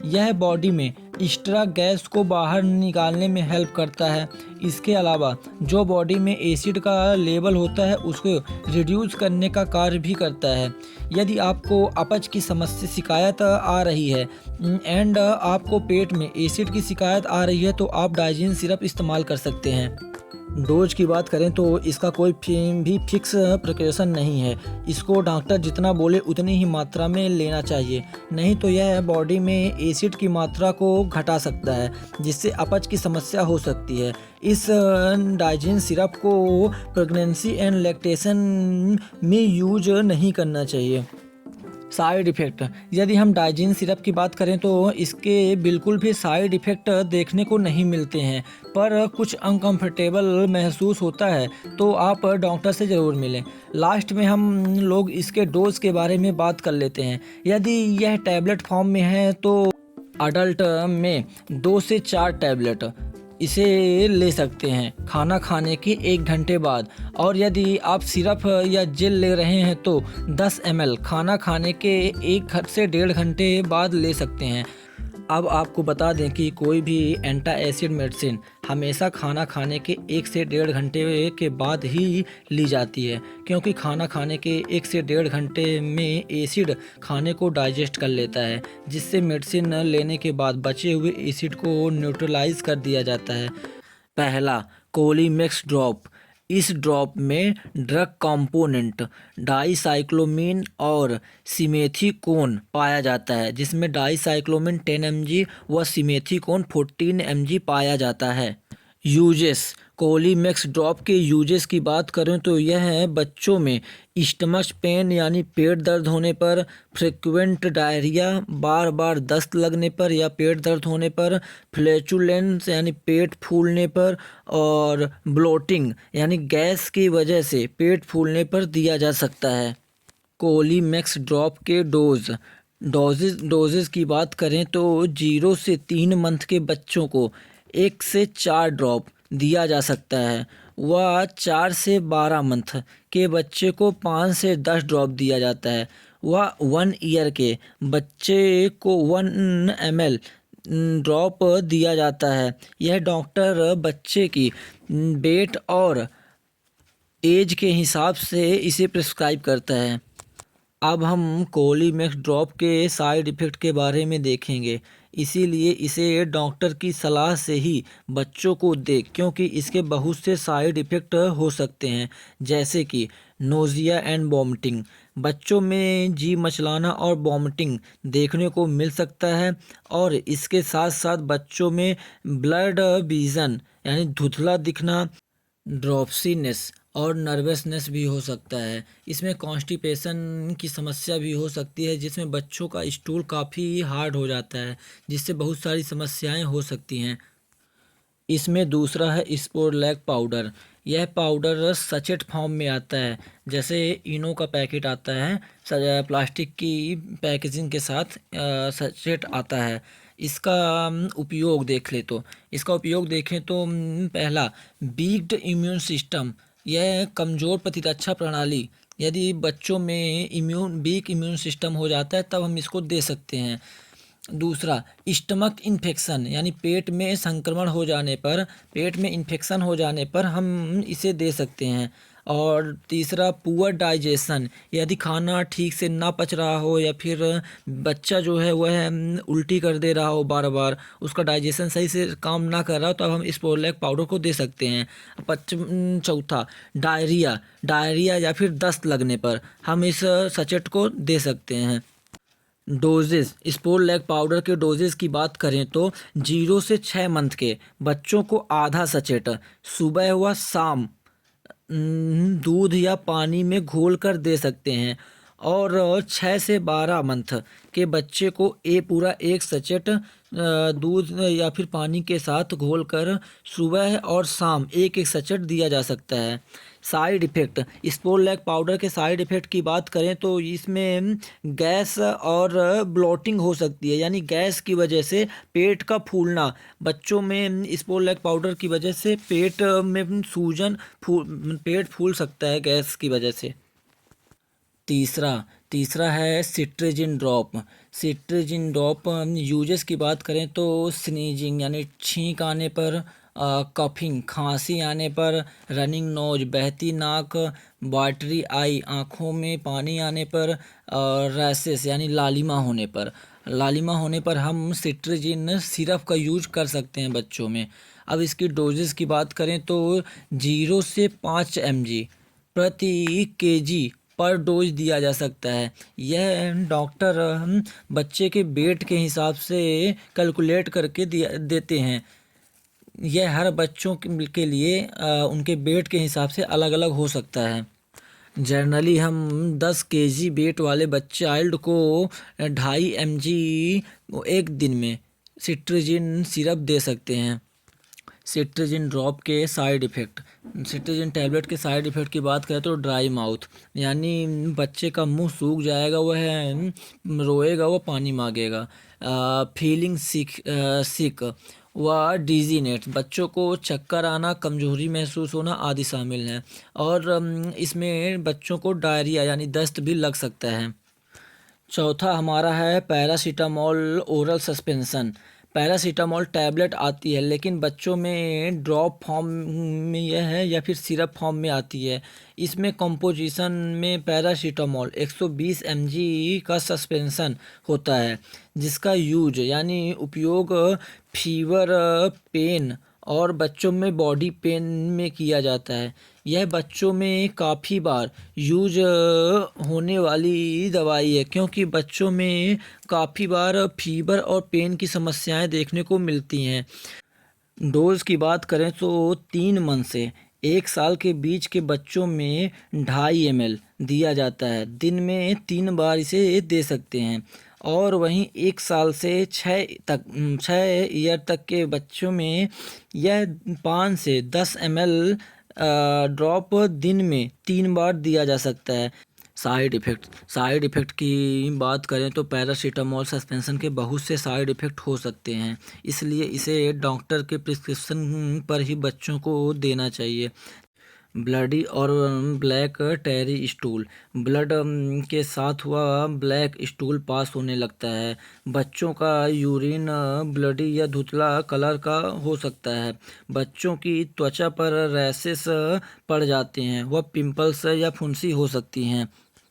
यह बॉडी में एक्स्ट्रा गैस को बाहर निकालने में हेल्प करता है। इसके अलावा जो बॉडी में एसिड का लेवल होता है उसको रिड्यूस करने का कार्य भी करता है। यदि आपको अपच की समस्या शिकायत आ रही है एंड आपको पेट में एसिड की शिकायत आ रही है तो आप डाइजीन सिरप इस्तेमाल कर सकते हैं। डोज की बात करें तो इसका कोई भी फिक्स प्रिकॉशन नहीं है। इसको डॉक्टर जितना बोले उतनी ही मात्रा में लेना चाहिए, नहीं तो यह बॉडी में एसिड की मात्रा को घटा सकता है जिससे अपच की समस्या हो सकती है। इस डाइजीन सिरप को प्रेगनेंसी एंड लैक्टेशन में यूज नहीं करना चाहिए। साइड इफ़ेक्ट, यदि हम डाइजीन सिरप की बात करें तो इसके बिल्कुल भी साइड इफ़ेक्ट देखने को नहीं मिलते हैं, पर कुछ अनकंफर्टेबल महसूस होता है तो आप डॉक्टर से ज़रूर मिलें। लास्ट में हम लोग इसके डोज के बारे में बात कर लेते हैं। यदि यह टैबलेट फॉर्म में है तो अडल्ट में 2 से 4 टैबलेट इसे ले सकते हैं खाना खाने के 1 घंटे बाद, और यदि आप सिरप या जेल ले रहे हैं तो 10 ml खाना खाने के 1 से 1.5 घंटे बाद ले सकते हैं। अब आपको बता दें कि कोई भी एंटी एसिड मेडिसिन हमेशा खाना खाने के 1 से 1.5 घंटे के बाद ही ली जाती है, क्योंकि खाना खाने के 1 से 1.5 घंटे में एसिड खाने को डाइजेस्ट कर लेता है, जिससे मेडिसिन लेने के बाद बचे हुए एसिड को न्यूट्रलाइज कर दिया जाता है। पहला, कोलीमेक्स ड्रॉप। इस ड्रॉप में ड्रग कंपोनेंट डाईसाइक्लोमीन और सिमेथिकोन पाया जाता है, जिसमें डाईसाइक्लोमीन 10 mg व सिमेथिकोन 14 mg पाया जाता है। यूजेस, कोलीमेक्स ड्रॉप के यूजेस की बात करें तो यह है बच्चों में स्टमक पेन यानी पेट दर्द होने पर, फ्रिक्वेंट डायरिया बार बार दस्त लगने पर या पेट दर्द होने पर, फ्लैचुलेंस यानी पेट फूलने पर, और ब्लोटिंग यानी गैस की वजह से पेट फूलने पर दिया जा सकता है। कोलीमेक्स ड्रॉप के डोजेस की बात करें तो 0 से 3 मंथ के बच्चों को 1 से 4 ड्रॉप दिया जा सकता है व 4 से 12 मंथ के बच्चे को 5 से 10 ड्रॉप दिया जाता है व 1 ईयर के बच्चे को 1 ml ड्रॉप दिया जाता है। यह डॉक्टर बच्चे की वेट और एज के हिसाब से इसे प्रिस्क्राइब करता है। अब हम कोलीमेक्स ड्रॉप के साइड इफ़ेक्ट के बारे में देखेंगे, इसीलिए इसे डॉक्टर की सलाह से ही बच्चों को दें, क्योंकि इसके बहुत से साइड इफ़ेक्ट हो सकते हैं, जैसे कि नोज़िया एंड वॉमिटिंग। बच्चों में जी मचलाना और वॉमिटिंग देखने को मिल सकता है, और इसके साथ साथ बच्चों में ब्लड विज़न यानी धुंधला दिखना, ड्रॉप्सीनेस और नर्वसनेस भी हो सकता है। इसमें कॉन्स्टिपेशन की समस्या भी हो सकती है, जिसमें बच्चों का स्टूल काफ़ी हार्ड हो जाता है, जिससे बहुत सारी समस्याएं हो सकती हैं। इसमें दूसरा है स्पोरलैक पाउडर। यह पाउडर सचेट फॉर्म में आता है, जैसे इनो का पैकेट आता है, प्लास्टिक की पैकेजिंग के साथ सचेट आता है। इसका उपयोग देखें तो पहला, वीक्ड इम्यून सिस्टम। यह कमज़ोर प्रतिरक्षा प्रणाली, यदि बच्चों में वीक इम्यून सिस्टम हो जाता है तब हम इसको दे सकते हैं। दूसरा, स्टमक इन्फेक्शन यानी पेट में इन्फेक्शन हो जाने पर हम इसे दे सकते हैं। और तीसरा पुअर डाइजेशन, यदि खाना ठीक से ना पच रहा हो या फिर बच्चा जो है वह उल्टी कर दे रहा हो बार बार, उसका डाइजेशन सही से काम ना कर रहा हो, तो अब हम स्पोरलैक पाउडर को दे सकते हैं। चौथा डायरिया, डायरिया या फिर दस्त लगने पर हम इस सचेट को दे सकते हैं। डोजेस, स्पोरलैक पाउडर के डोजेस की बात करें तो 0 से 6 मंथ के बच्चों को आधा सचेट सुबह व शाम दूध या पानी में घोल कर दे सकते हैं। और 6 से 12 मंथ के बच्चे को पूरा एक सचेट दूध या फिर पानी के साथ घोल कर सुबह और शाम एक एक सचेट दिया जा सकता है। साइड इफ़ेक्ट, स्पोरलैक पाउडर के साइड इफ़ेक्ट की बात करें तो इसमें गैस और ब्लोटिंग हो सकती है, यानी गैस की वजह से पेट का फूलना। बच्चों में स्पोरलैक पाउडर की वजह से पेट में सूजन, पेट फूल सकता है गैस की वजह से। तीसरा है cetirizine drop. Cetirizine drop uses की बात करें तो स्नीजिंग यानी छींक आने पर, कफिंग खांसी आने पर, रनिंग नोज बहती नाक, वाटरी आई आँखों में पानी आने पर, और रैसेस यानी लालिमा होने पर हम सिट्राजिन सिरप का यूज कर सकते हैं बच्चों में। अब इसकी डोजेस की बात करें तो 0 से 5 mg प्रति केजी पर डोज दिया जा सकता है। यह डॉक्टर बच्चे के वेट के हिसाब से कैलकुलेट करके देते हैं। यह हर बच्चों के लिए उनके वेट के हिसाब से अलग अलग हो सकता है। जनरली हम 10 kg वेट वाले चाइल्ड को 2.5 mg एक दिन में सिट्राजिन सिरप दे सकते हैं। सिट्राजिन ड्रॉप के साइड इफ़ेक्ट, सिट्राजिन टैबलेट के साइड इफ़ेक्ट की बात करें तो ड्राई माउथ, यानी बच्चे का मुंह सूख जाएगा, वह रोएगा, वह पानी मांगेगा। फीलिंग सिक व डिजीनेट, बच्चों को चक्कर आना, कमजोरी महसूस होना आदि शामिल हैं। और इसमें बच्चों को डायरिया यानी दस्त भी लग सकता है। चौथा हमारा है paracetamol oral suspension. Paracetamol tablet आती है, लेकिन बच्चों में ड्रॉप फॉर्म में यह है या फिर सिरप फॉर्म में आती है। इसमें कंपोजिशन में पैरासीटामोल 120 mg का सस्पेंशन होता है, जिसका यूज यानी उपयोग फीवर, पेन और बच्चों में बॉडी पेन में किया जाता है। यह बच्चों में काफ़ी बार यूज होने वाली दवाई है, क्योंकि बच्चों में काफ़ी बार फीवर और पेन की समस्याएं देखने को मिलती हैं। डोज की बात करें तो 3 मंथ से 1 साल के बीच के बच्चों में 2.5 ml दिया जाता है। दिन में 3 बार इसे दे सकते हैं। और वहीं 1 साल से 6 ईयर तक के बच्चों में यह 5 से 10 ml ड्रॉप दिन में 3 बार दिया जा सकता है। साइड इफ़ेक्ट की बात करें तो पैरासीटामोल सस्पेंशन के बहुत से साइड इफ़ेक्ट हो सकते हैं, इसलिए इसे डॉक्टर के प्रिस्क्रिप्शन पर ही बच्चों को देना चाहिए। ब्लडी और ब्लैक टेरी स्टूल, ब्लड के साथ हुआ ब्लैक स्टूल पास होने लगता है। बच्चों का यूरिन ब्लडी या धुतला कलर का हो सकता है। बच्चों की त्वचा पर रैशेस पड़ जाते हैं, वह पिंपल्स या फुंसी हो सकती हैं।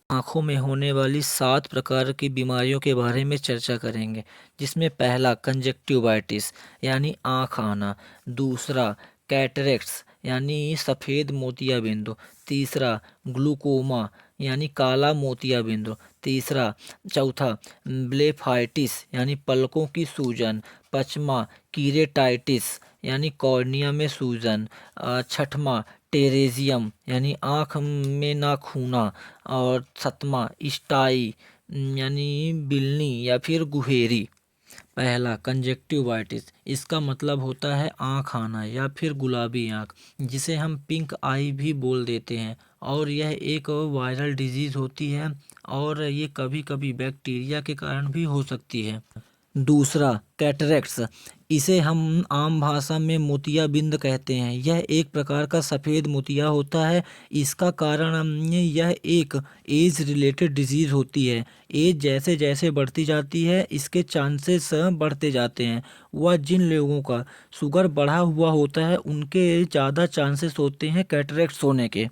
आँखों में होने वाली 7 प्रकार की बीमारियों के बारे में चर्चा करेंगे, जिसमें पहला कंजक्टिवाइटिस यानी आँख आना, दूसरा कैटरेक्ट्स यानी सफ़ेद मोतियाबिंदु, तीसरा ग्लूकोमा यानी काला मोतियाबिंदु, चौथा ब्लेफाइटिस यानी पलकों की सूजन, पाँचवा कीरेटाइटिस यानी कॉर्निया में सूजन, छठवां टेरेजियम यानी आँख में नाखूना, और सातवां स्टाई यानी बिल्ली या फिर गुहेरी। पहला कंजक्टिवाइटिस, इसका मतलब होता है आँख आना या फिर गुलाबी आँख, जिसे हम पिंक आई भी बोल देते हैं, और यह एक वायरल डिजीज़ होती है और ये कभी कभी बैक्टीरिया के कारण भी हो सकती है। दूसरा कैटरेक्ट्स, इसे हम आम भाषा में मोतियाबिंद कहते हैं। यह एक प्रकार का सफ़ेद मोतिया होता है। इसका कारण यह एक एज रिलेटेड डिजीज़ होती है। एज जैसे जैसे बढ़ती जाती है, इसके चांसेस बढ़ते जाते हैं। वह जिन लोगों का शुगर बढ़ा हुआ होता है, उनके ज़्यादा चांसेस होते हैं कैटरेक्ट्स होने के।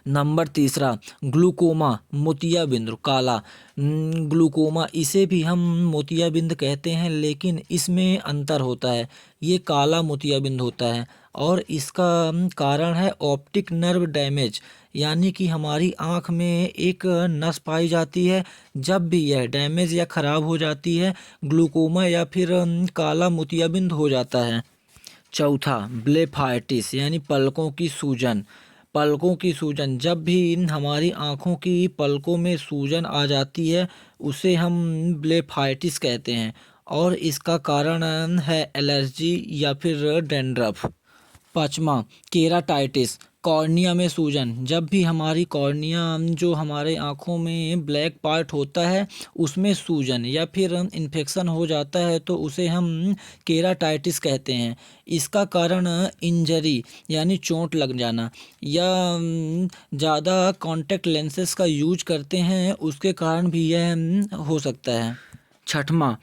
नंबर तीसरा ग्लूकोमा, मोतियाबिंद काला ग्लूकोमा, इसे भी हम मोतियाबिंद कहते हैं, लेकिन इसमें अंतर होता है, ये काला मोतियाबिंद होता है और इसका कारण है ऑप्टिक नर्व डैमेज, यानी कि हमारी आँख में एक नस पाई जाती है, जब भी यह डैमेज या ख़राब हो जाती है ग्लूकोमा या फिर काला मोतियाबिंद हो जाता है। चौथा ब्लेफाइटिस यानी पलकों की सूजन, पलकों की सूजन, जब भी हमारी आँखों की पलकों में सूजन आ जाती है उसे हम ब्लेफाइटिस कहते हैं और इसका कारण है एलर्जी या फिर डैंड्रफ। पाँचवा केराटाइटिस, कॉर्निया में सूजन, जब भी हमारी कॉर्निया जो हमारे आँखों में ब्लैक पार्ट होता है उसमें सूजन या फिर इन्फेक्शन हो जाता है तो उसे हम केराटाइटिस कहते हैं। इसका कारण इंजरी यानी चोट लग जाना या ज़्यादा कॉन्टैक्ट लेंसेज का यूज करते हैं उसके कारण भी यह हो सकता है। छठवां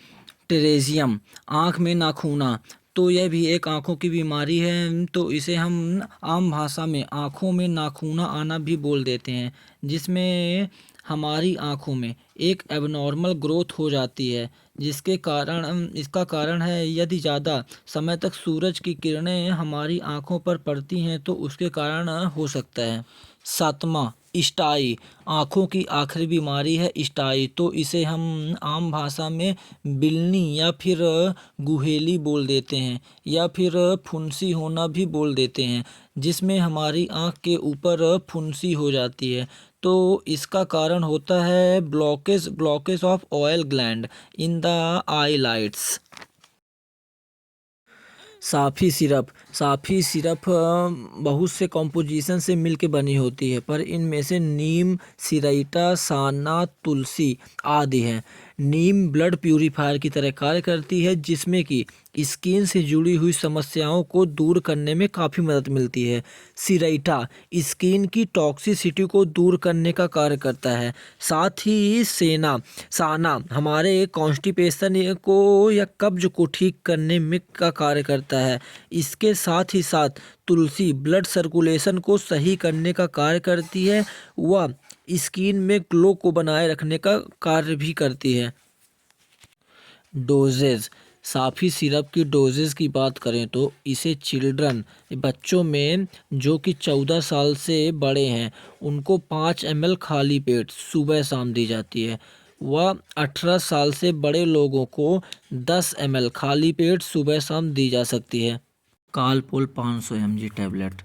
टेरेजियम, आँख में नाखूना, तो यह भी एक आँखों की बीमारी है, तो इसे हम आम भाषा में आँखों में नाखूना आना भी बोल देते हैं, जिसमें हमारी आँखों में एक एबनॉर्मल ग्रोथ हो जाती है, जिसके कारण इसका कारण है यदि ज़्यादा समय तक सूरज की किरणें हमारी आँखों पर पड़ती हैं तो उसके कारण हो सकता है। सातवां स्टाई, आँखों की आखिरी बीमारी है स्टाई, तो इसे हम आम भाषा में बिल्नी या फिर गुहेली बोल देते हैं या फिर फुंसी होना भी बोल देते हैं, जिसमें हमारी आँख के ऊपर फुंसी हो जाती है, तो इसका कारण होता है blockage of oil gland in the eyelids. Safi syrup बहुत से कॉम्पोजिशन से मिलके बनी होती है, पर इनमें से नीम, सिरैटा, साना, तुलसी आदि हैं। नीम ब्लड प्यूरीफायर की तरह कार्य करती है, जिसमें कि स्किन से जुड़ी हुई समस्याओं को दूर करने में काफ़ी मदद मिलती है। सिरैटा स्किन की टॉक्सिसिटी को दूर करने का कार्य करता है। साथ ही साना हमारे कॉन्स्टिपेशन को या कब्ज को ठीक करने में का कार्य करता है। इसके साथ ही साथ तुलसी ब्लड सर्कुलेशन को सही करने का कार्य करती है, वह स्किन में ग्लो को बनाए रखने का कार्य भी करती है। डोजेज, साफ़ी सिरप की डोजेज की बात करें तो इसे बच्चों में जो कि 14 साल से बड़े हैं उनको 5 ml खाली पेट सुबह शाम दी जाती है। वह 18 साल से बड़े लोगों को 10 ml खाली पेट सुबह शाम दी जा सकती है। Calpol 500 mg tablet,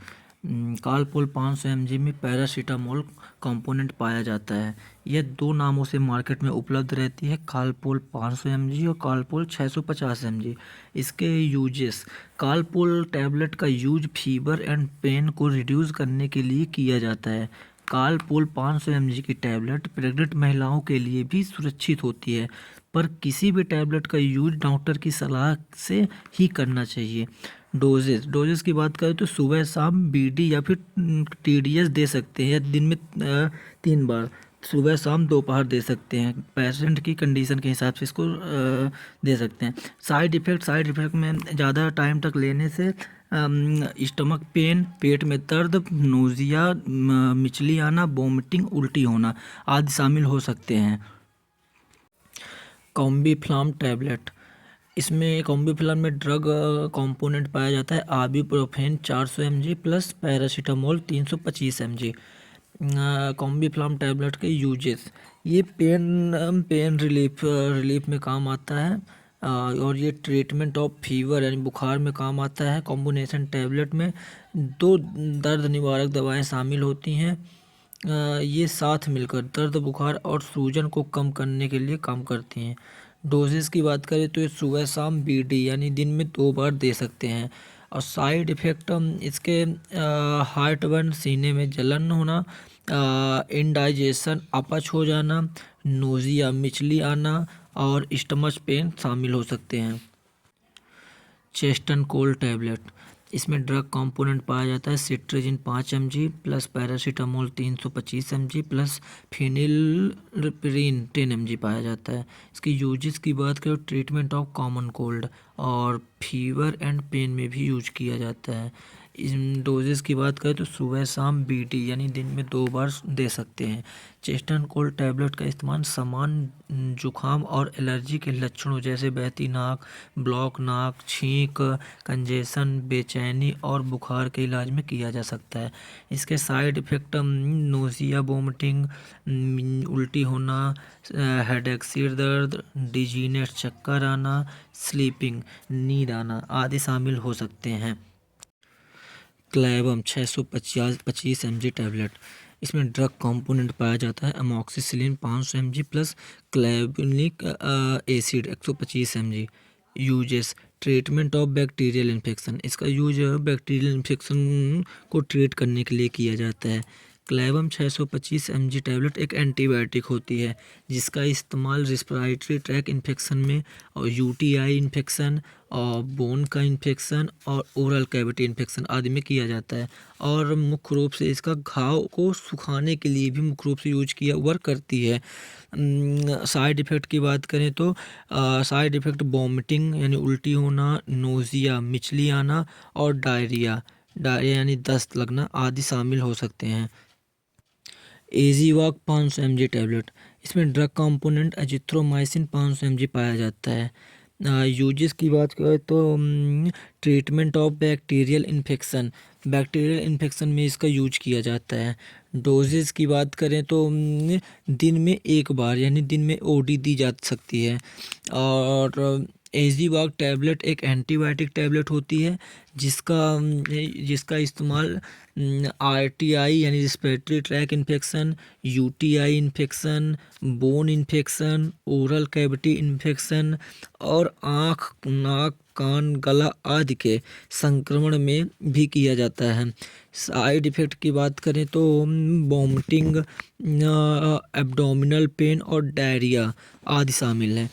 Calpol 500 mg में पैरासीटामोल कंपोनेंट पाया जाता है। यह 2 नामों से मार्केट में उपलब्ध रहती है, कालपोल 500 mg और कालपोल 650 mg। इसके यूजेस, कालपोल टैबलेट का यूज फीवर एंड पेन को रिड्यूस करने के लिए किया जाता है। कालपोल 500 mg की टैबलेट प्रेग्नेंट महिलाओं के लिए भी सुरक्षित होती है, पर किसी भी टैबलेट का यूज डॉक्टर की सलाह से ही करना चाहिए। डोजेस की बात करें तो सुबह शाम बीडी या फिर टीडीएस दे सकते हैं, या दिन में 3 बार सुबह शाम दोपहर दे सकते हैं। पेशेंट की कंडीशन के हिसाब से इसको दे सकते हैं। साइड इफ़ेक्ट में ज़्यादा टाइम तक लेने से स्टमक पेन, पेट में दर्द, नोज़िया, मिचली आना, वोमिटिंग, उल्टी होना आदि शामिल हो सकते हैं। कॉम्बीफ्लाम टैबलेट, इसमें कॉम्बीफ्लाम में ड्रग कंपोनेंट पाया जाता है ibuprofen 400 mg plus paracetamol 325 mg। Combiflam tablet के यूजेस, ये पेन रिलीफ में काम आता है और ये ट्रीटमेंट ऑफ फीवर यानी बुखार में काम आता है। कॉम्बिनेशन टैबलेट में 2 दर्द निवारक दवाएं शामिल होती हैं, ये साथ मिलकर दर्द, बुखार और सूजन को कम करने के लिए काम करती हैं। डोजेस की बात करें तो ये सुबह शाम बीडी यानी दिन में 2 बार दे सकते हैं। और साइड इफ़ेक्ट इसके हार्ट बर्न, सीने में जलन होना, इंडाइजेशन, अपच हो जाना, नोज़िया, मिचली आना और स्टमच पेन शामिल हो सकते हैं। चेस्ट एंड कोल्ड टैबलेट, इसमें ड्रग कंपोनेंट पाया जाता है cetirizine 5 mg plus paracetamol 325 mg plus phenylephrine 10 mg पाया जाता है। इसकी यूजेस की बात करें ट्रीटमेंट ऑफ कॉमन कोल्ड और फीवर एंड पेन में भी यूज किया जाता है। डोजेस की बात करें तो सुबह शाम BT यानी दिन में 2 बार दे सकते हैं। चेस्ट एंड कोल्ड टैबलेट का इस्तेमाल सामान्य जुखाम और एलर्जी के लक्षणों जैसे बहती नाक, ब्लॉक नाक, छींक, कंजेशन, बेचैनी और बुखार के इलाज में किया जा सकता है। इसके साइड इफ़ेक्ट नोज़िया, वोमिटिंग, उल्टी होना, हेडेक, सिर दर्द, डिजीनेस, चक्कर आना, स्लीपिंग, नींद आना आदि शामिल हो सकते हैं। क्लेवम 625 mg टैबलेट, इसमें ड्रग कंपोनेंट पाया जाता है amoxicillin 500 mg plus clavulanic acid 125 mg। Uses treatment of bacterial infection, इसका यूज बैक्टीरियल इन्फेक्शन को ट्रीट करने के लिए किया जाता है। क्लेवम 625 mg टैबलेट एक एंटीबायोटिक होती है जिसका इस्तेमाल रिस्पिरेटरी ट्रैक इन्फेक्शन में और UTI इन्फेक्शन और बोन का इन्फेक्शन और ओरल कैविटी इन्फेक्शन आदि में किया जाता है और मुख्य रूप से इसका घाव को सुखाने के लिए भी मुख्य रूप से यूज किया वर्क करती है। साइड इफ़ेक्ट की बात करें तो साइड इफ़ेक्ट वॉमिटिंग यानी उल्टी होना, नोज़िया, मिचली आना और डायरिया यानी दस्त लगना आदि शामिल हो सकते हैं। एजीवॉक 500 mg टैबलेट, इसमें ड्रग कंपोनेंट एजिथ्रोमाइसिन 500 mg पाया जाता है। यूजेस की बात करें तो ट्रीटमेंट ऑफ बैक्टीरियल इन्फेक्शन में इसका यूज किया जाता है। डोजेस की बात करें तो दिन में 1 बार यानी दिन में OD दी जा सकती है। और एजीवॉक टैबलेट एक एंटीबायोटिक टैबलेट होती है जिसका इस्तेमाल RTI यानी respiratory track infection, UTI infection, bone infection, oral cavity infection और आँख, नाक, कान, गला आदि के संक्रमण में भी किया जाता है। साइड इफ़ेक्ट की बात करें तो वॉमिटिंग, एब्डोमिनल पेन और डायरिया आदि शामिल हैं।